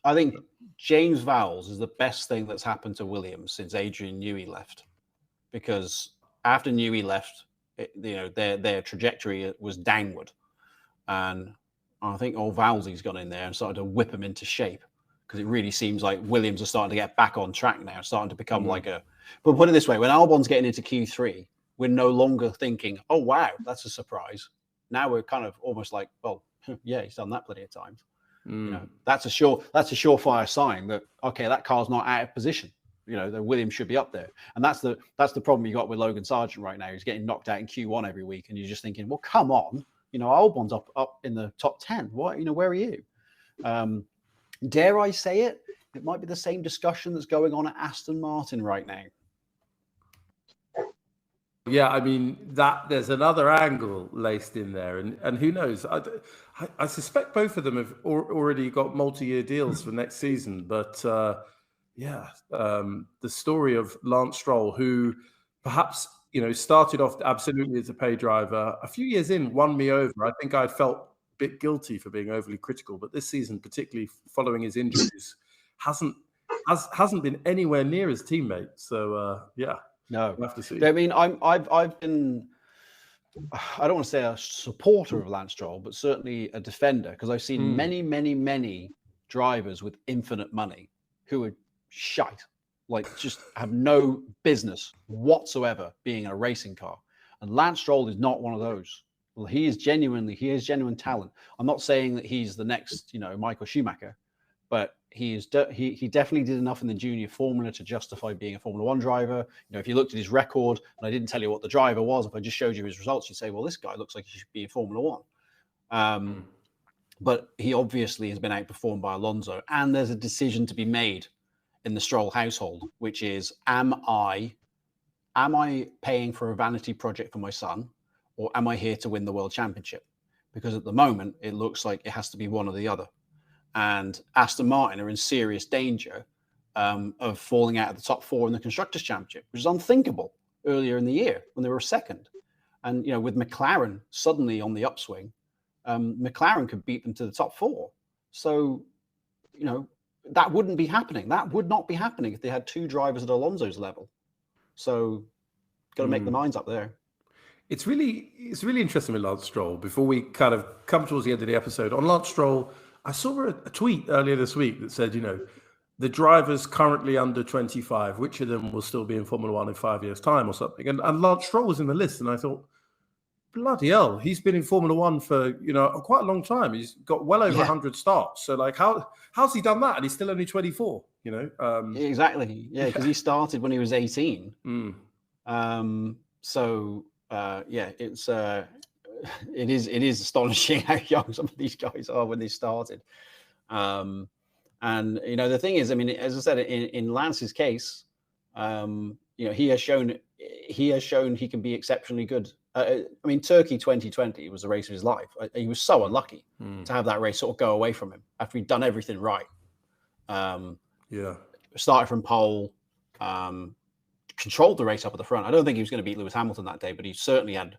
I think James Vowles is the best thing that's happened to Williams since Adrian Newey left, because after Newey left, their trajectory was downward, and I think old Vowlesy's gone in there and started to whip him into shape, because it really seems like Williams are starting to get back on track now, starting to become like a. But put it this way: when Albon's getting into Q3, we're no longer thinking, "Oh wow, that's a surprise." Now we're kind of almost like, well, yeah, he's done that plenty of times. That's a surefire sign that, okay, that car's not out of position. That Williams should be up there. And that's the problem you got with Logan Sargent right now. He's getting knocked out in Q1 every week, and you're just thinking, well, come on, Albon's up in the top 10. What, where are you? Dare I say it? It might be the same discussion that's going on at Aston Martin right now. Yeah, I mean, there's another angle laced in there, and who knows? I suspect both of them have already got multi-year deals for next season. But the story of Lance Stroll, who perhaps started off absolutely as a pay driver, a few years in won me over. I think I'd felt a bit guilty for being overly critical, but this season, particularly following his injuries, hasn't been anywhere near his teammate. So No, we'll have to see. I mean, I've been, I don't want to say a supporter of Lance Stroll, but certainly a defender, because I've seen many drivers with infinite money who are shite, like just have no business whatsoever being in a racing car. And Lance Stroll is not one of those. Well, he is genuine talent. I'm not saying that he's the next, Michael Schumacher, but he definitely did enough in the junior formula to justify being a Formula One driver. If you looked at his record, and I didn't tell you what the driver was, if I just showed you his results, you'd say, well, this guy looks like he should be in Formula One. But he obviously has been outperformed by Alonso, and there's a decision to be made in the Stroll household, which is, am I paying for a vanity project for my son, or am I here to win the world championship? Because at the moment, it looks like it has to be one or the other. And Aston Martin are in serious danger of falling out of the top 4 in the Constructors' Championship, which is unthinkable earlier in the year when they were second. And, with McLaren suddenly on the upswing, McLaren could beat them to the top 4. So, that wouldn't be happening. That would not be happening if they had 2 drivers at Alonso's level. So, got to make the minds up there. It's really interesting with Lance Stroll. Before we kind of come towards the end of the episode, on Lance Stroll, I saw a tweet earlier this week that said, the drivers currently under 25, which of them will still be in Formula One in 5 years' time or something? And Lance Stroll was in the list, and I thought, bloody hell, he's been in Formula One for, quite a long time. He's got well over 100 starts. So, like, how's he done that? And he's still only 24, Exactly. Yeah, because he started when he was 18. It is astonishing how young some of these guys are when they started. And the thing is, I mean, as I said, in Lance's case, he has shown he can be exceptionally good. I mean, Turkey 2020 was the race of his life. He was so unlucky to have that race sort of go away from him after he'd done everything right. Started from pole, controlled the race up at the front. I don't think he was going to beat Lewis Hamilton that day, but he certainly had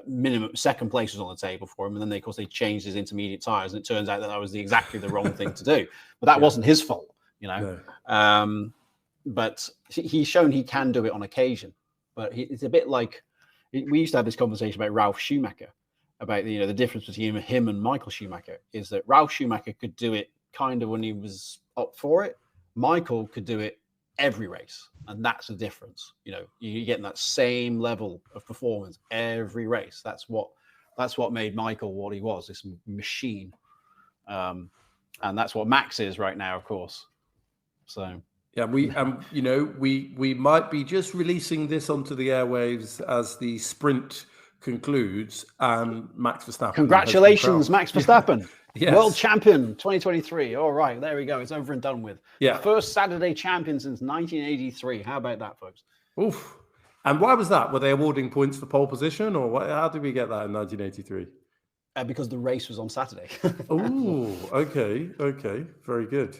minimum second places on the table for him. And then of course they changed his intermediate tires, and it turns out that was exactly the wrong thing to do. But that wasn't his fault, No. But he's shown he can do it on occasion. But it's a bit like, we used to have this conversation about Ralf Schumacher, about the difference between him and Michael Schumacher is that Ralf Schumacher could do it kind of when he was up for it. Michael could do it every race, and that's the difference. You're getting that same level of performance every race. That's what made Michael what he was, this machine, and that's what Max is right now, of course. So yeah, we might be just releasing this onto the airwaves as the sprint concludes, and Max Verstappen. Congratulations, Max Verstappen. Yes. World champion 2023. All right, there we go. It's over and done with. Yeah. The first Saturday champion since 1983. How about that, folks? Oof. And why was that? Were they awarding points for pole position, or what? How did we get that in 1983? Because the race was on Saturday. Oh, okay. Very good.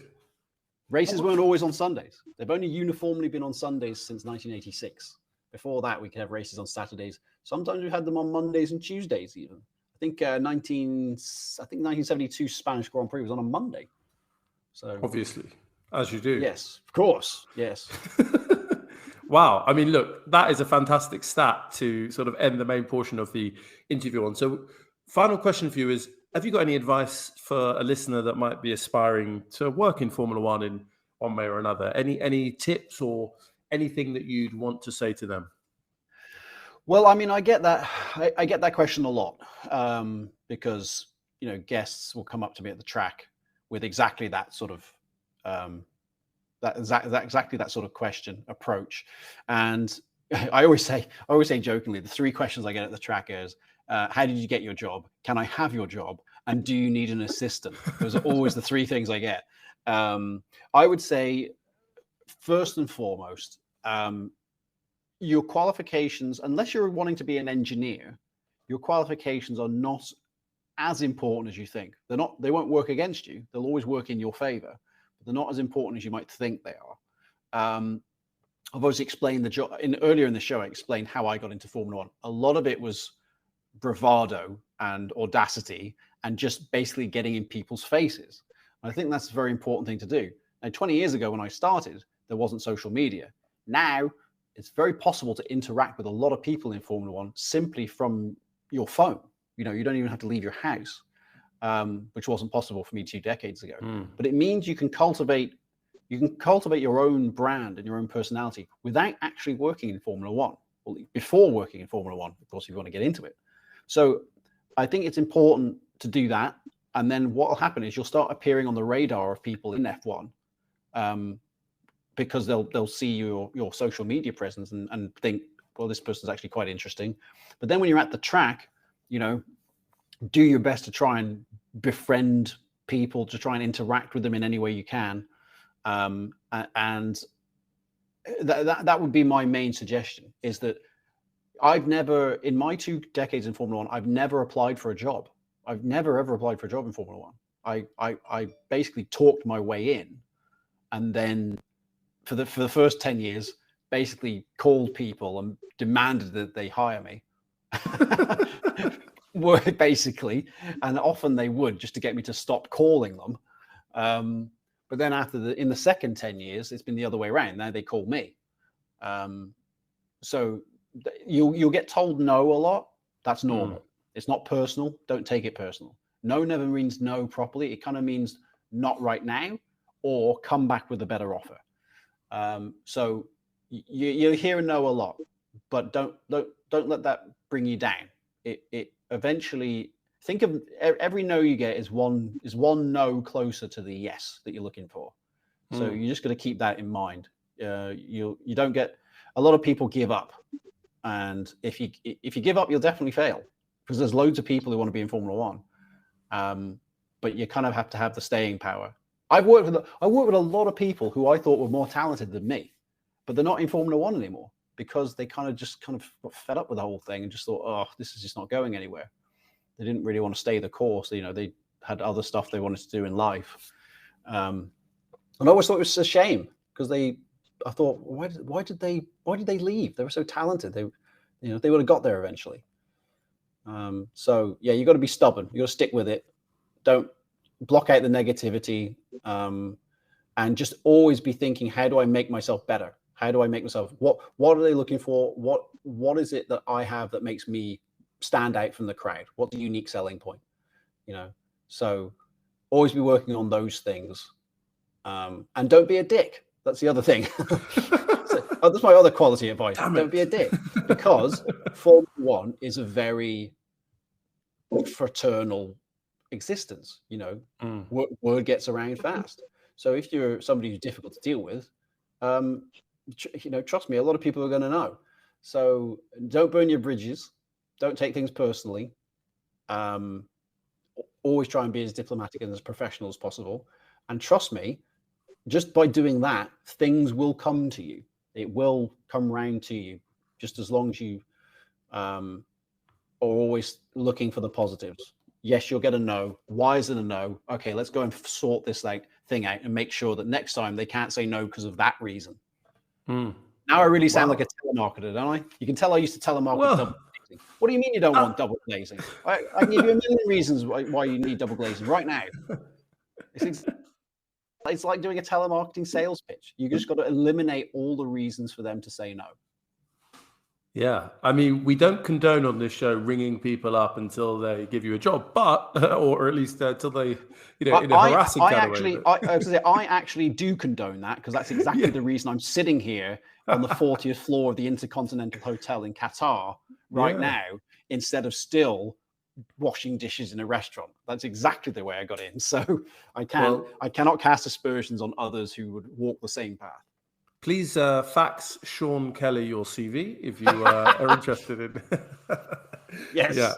Races weren't always on Sundays. They've only uniformly been on Sundays since 1986. Before that, we could have races on Saturdays. Sometimes we had them on Mondays and Tuesdays even. I think 1972 Spanish Grand Prix was on a Monday. So obviously, as you do. Yes, of course. Yes. Wow. I mean, look, that is a fantastic stat to sort of end the main portion of the interview on. So final question for you is, have you got any advice for a listener that might be aspiring to work in Formula One in one way or another? Any tips or anything that you'd want to say to them? Well, I mean, I get that. I get that question a lot because, guests will come up to me at the track with exactly that sort of exactly that sort of question approach. And I always say jokingly, the three questions I get at the track is, how did you get your job? Can I have your job? And do you need an assistant? Those are always the three things I get. I would say, first and foremost, your qualifications, unless you're wanting to be an engineer, your qualifications are not as important as you think. They won't work against you. They'll always work in your favor, but they're not as important as you might think they are. I've obviously explained the job earlier in the show. I explained how I got into Formula One. A lot of it was bravado and audacity and just basically getting in people's faces. And I think that's a very important thing to do. Now, 20 years ago when I started, there wasn't social media. Now, it's very possible to interact with a lot of people in Formula One simply from your phone. You don't even have to leave your house, which wasn't possible for me 2 decades ago. But it means you can cultivate your own brand and your own personality without actually working in Formula One, or before working in Formula One, of course, if you want to get into it. So I think it's important to do that. And then what will happen is you'll start appearing on the radar of people in F1 because they'll see your social media presence and think, well, this person's actually quite interesting. But then when you're at the track, do your best to try and befriend people, to try and interact with them in any way you can. And that would be my main suggestion, is that I've never, in my 2 decades in Formula One, I've never applied for a job. I've never, ever applied for a job in Formula One. I basically talked my way in, and then for the first 10 years, basically called people and demanded that they hire me. Basically, and often they would, just to get me to stop calling them. But then in the second 10 years, it's been the other way around. Now they call me. So you'll get told no a lot. That's normal. It's not personal. Don't take it personal. No never means no properly. It kind of means not right now, or come back with a better offer. So you hear a no a lot, but don't let that bring you down. It eventually, think of every no you get is one no closer to the yes that you're looking for. So you just got to keep that in mind. You don't get, a lot of people give up, and if you give up, you'll definitely fail, because there's loads of people who want to be in Formula One. But you kind of have to have the staying power. I worked with a lot of people who I thought were more talented than me, but they're not in Formula One anymore, because they kind of got fed up with the whole thing and just thought, oh, this is just not going anywhere. They didn't really want to stay the course. They had other stuff they wanted to do in life. And I always thought it was a shame, because I thought, why did they leave? They were so talented. They would have got there eventually. So yeah, you got to be stubborn. You got to stick with it. Don't block out the negativity, and just always be thinking, how do I make myself better? How do I make myself, what are they looking for? What is it that I have that makes me stand out from the crowd? What's the unique selling point? So always be working on those things. And don't be a dick. That's the other thing. That's my other quality advice. Don't be a dick, because Formula One is a very fraternal existence. Word gets around fast. So if you're somebody who's difficult to deal with, trust me, a lot of people are going to know. So don't burn your bridges. Don't take things personally. Always try and be as diplomatic and as professional as possible. And trust me, just by doing that, things will come to you. It will come round to you, just as long as you are always looking for the positives. Yes, you'll get a no. Why is it a no? Okay, let's go and sort this thing out and make sure that next time they can't say no because of that reason. Hmm. Now I really sound like a telemarketer, don't I? You can tell I used to telemarket double glazing. What do you mean you don't want double glazing? I can give you a million reasons why you need double glazing right now. It's like doing a telemarketing sales pitch. You just got to eliminate all the reasons for them to say no. Yeah, I mean, we don't condone on this show ringing people up until they give you a job, but or at least until they, in a harassing kind of way. I actually do condone that, because that's exactly the reason I'm sitting here on the 40th floor of the Intercontinental Hotel in Qatar right now, instead of still washing dishes in a restaurant. That's exactly the way I got in. So I cannot cast aspersions on others who would walk the same path. Please fax Sean Kelly your CV if you are interested in. Yes. Yeah.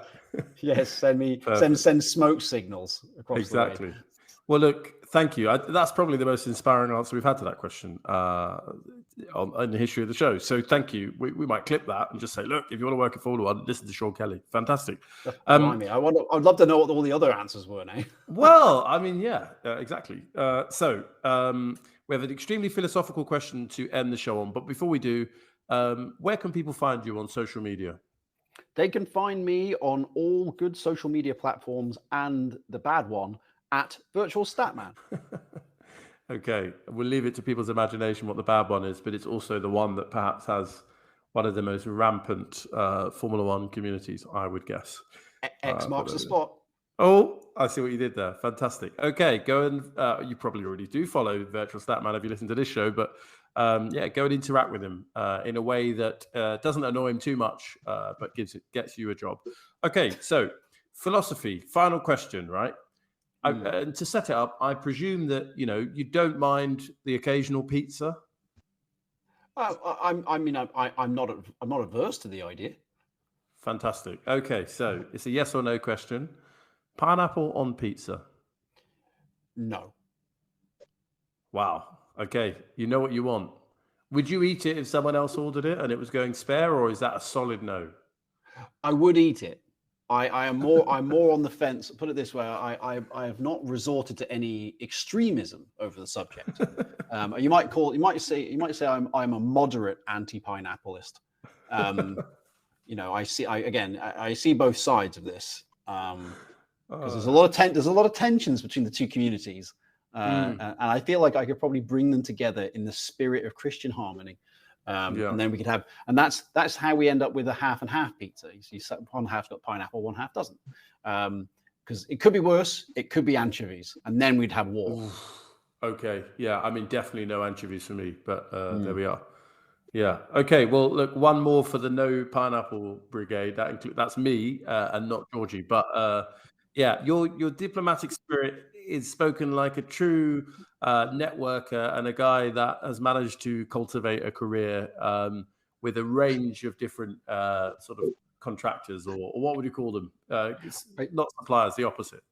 Yes. Send smoke signals across the way. Well, look, thank you. That's probably the most inspiring answer we've had to that question on the history of the show. So thank you. We might clip that and just say, look, if you want to work at Formula One, listen to Sean Kelly. Fantastic. I'd love to know what all the other answers were now. Well, I mean, exactly. So we have an extremely philosophical question to end the show on. But before we do, where can people find you on social media? They can find me on all good social media platforms and the bad one at Virtual Statman. Okay, we'll leave it to people's imagination what the bad one is, but it's also the one that perhaps has one of the most rampant Formula One communities, I would guess. X marks the spot. Oh, I see what you did there. Fantastic. Okay, go and you probably already do follow Virtual Statman if you listen to this show, but go and interact with him in a way that doesn't annoy him too much, but gets you a job. Okay, so philosophy. Final question, right? And to set it up, I presume that you don't mind the occasional pizza. I'm not averse to the idea. Fantastic. Okay, so it's a yes or no question. Pineapple on pizza? No. Wow. Okay, you know what you want. Would you eat it if someone else ordered it and it was going spare, or is that a solid no? I would eat it. I'm more on the fence. Put it this way: I have not resorted to any extremism over the subject. You might say I'm a moderate anti-pineappleist. I see both sides of this because there's a lot of tensions between the two communities, and I feel like I could probably bring them together in the spirit of Christian harmony. And then we could have, and that's how we end up with a half and half pizza. You see, one half's got pineapple, one half doesn't. Because it could be worse, it could be anchovies, and then we'd have war. Okay, yeah, I mean, definitely no anchovies for me, but there we are. Yeah. Okay. Well, look, one more for the no pineapple brigade. That's me and not Georgie. But your diplomatic spirit is spoken like a true networker and a guy that has managed to cultivate a career with a range of different sort of contractors, or what would you call them? Not suppliers, the opposite.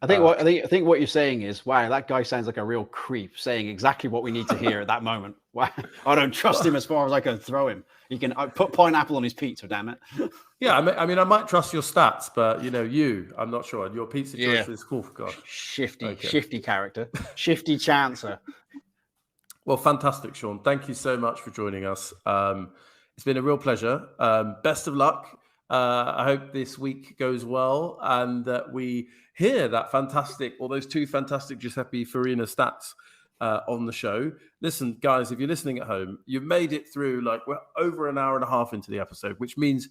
I think what you're saying is, wow, that guy sounds like a real creep, saying exactly what we need to hear at that moment. Wow, I don't trust him as far as I can throw him. He can put pineapple on his pizza, damn it. Yeah, I mean, I might trust your stats, but I'm not sure. Your pizza choice is cool. God, shifty character, shifty chancer. Well, fantastic, Sean. Thank you so much for joining us. It's been a real pleasure. Best of luck. I hope this week goes well and that we hear those two fantastic Giuseppe Farina stats on the show. Listen, guys, if you're listening at home, you've made it through, we're over an hour and a half into the episode, which means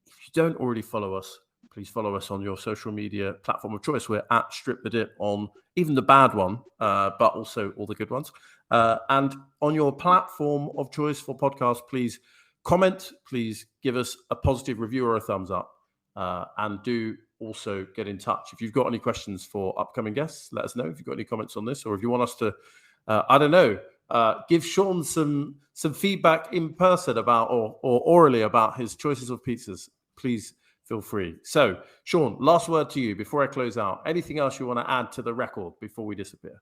if you don't already follow us, please follow us on your social media platform of choice. We're at Strip the Dip on even the bad one, but also all the good ones. And on your platform of choice for podcasts, please comment, please give us a positive review or a thumbs up, and do also get in touch. If you've got any questions for upcoming guests, let us know. If you've got any comments on this, or if you want us to, give Sean some feedback in person about or orally about his choices of pizzas, please feel free. So, Sean, last word to you before I close out. Anything else you want to add to the record before we disappear?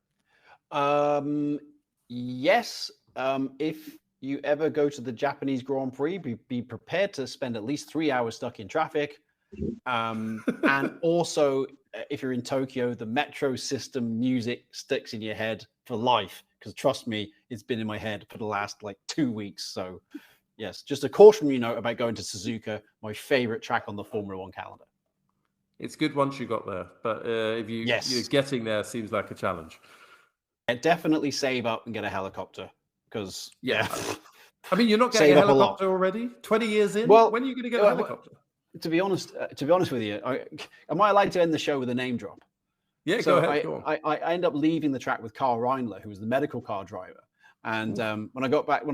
Yes. If you ever go to the Japanese Grand Prix, be prepared to spend at least 3 hours stuck in traffic. And also if you're in Tokyo, the metro system music sticks in your head for life. Because trust me, it's been in my head for the last like 2 weeks. So yes, just a cautionary note about going to Suzuka, my favorite track on the Formula One calendar. It's good once you got there, but if you're getting there seems like a challenge. Yeah, definitely save up and get a helicopter because I mean, you're not getting a helicopter already. 20 years in. Well, when are you going to get a helicopter? To be honest with you, am I allowed to end the show with a name drop? Yeah, so go ahead. I end up leaving the track with Carl Reindler, who was the medical car driver. And when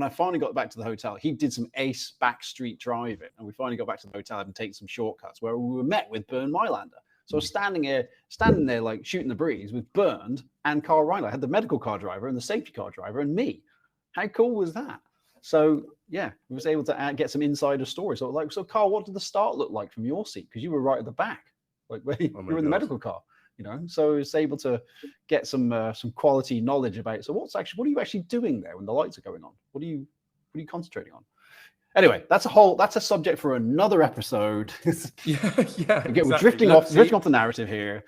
I finally got back to the hotel, he did some ace backstreet driving, and we finally got back to the hotel and taken some shortcuts where we were met with Bernd Mailander. So I was standing there like shooting the breeze with Bernd and Carl Reindler. I had the medical car driver and the safety car driver and me. How cool was that? So yeah, we was able to get some insider stories. So Carl, what did the start look like from your seat? Because you were right at the back, like where you were in the medical car. So it's able to get some quality knowledge about. So what are you actually doing there when the lights are going on? What are you concentrating on? Anyway, that's a subject for another episode. Exactly. We're drifting off the narrative here.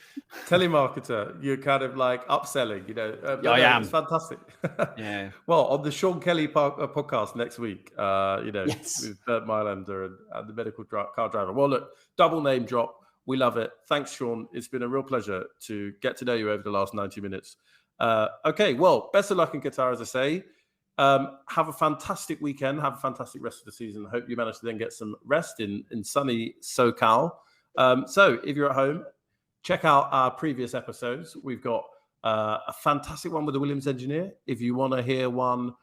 Telemarketer, you're kind of like upselling. I am. It's fantastic. Yeah. Well, on the Sean Kelly podcast next week, yes. with Bernd Mailander and the medical car driver. Well, look, double name drop. We love it. Thanks, Sean. It's been a real pleasure to get to know you over the last 90 minutes. Okay, well, best of luck in Qatar, as I say. Have a fantastic weekend. Have a fantastic rest of the season. I hope you manage to then get some rest in sunny SoCal. So if you're at home, check out our previous episodes. We've got a fantastic one with the Williams engineer. If you want to hear one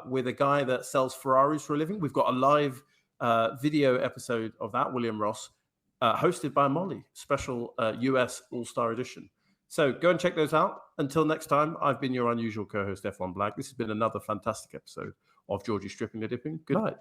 with a guy that sells Ferraris for a living, we've got a live video episode of that, William Ross, hosted by Molly, special US All-Star edition. So go and check those out. Until next time, I've been your unusual co-host, F1 Black. This has been another fantastic episode of Georgie Stripping the Dipping. Good night.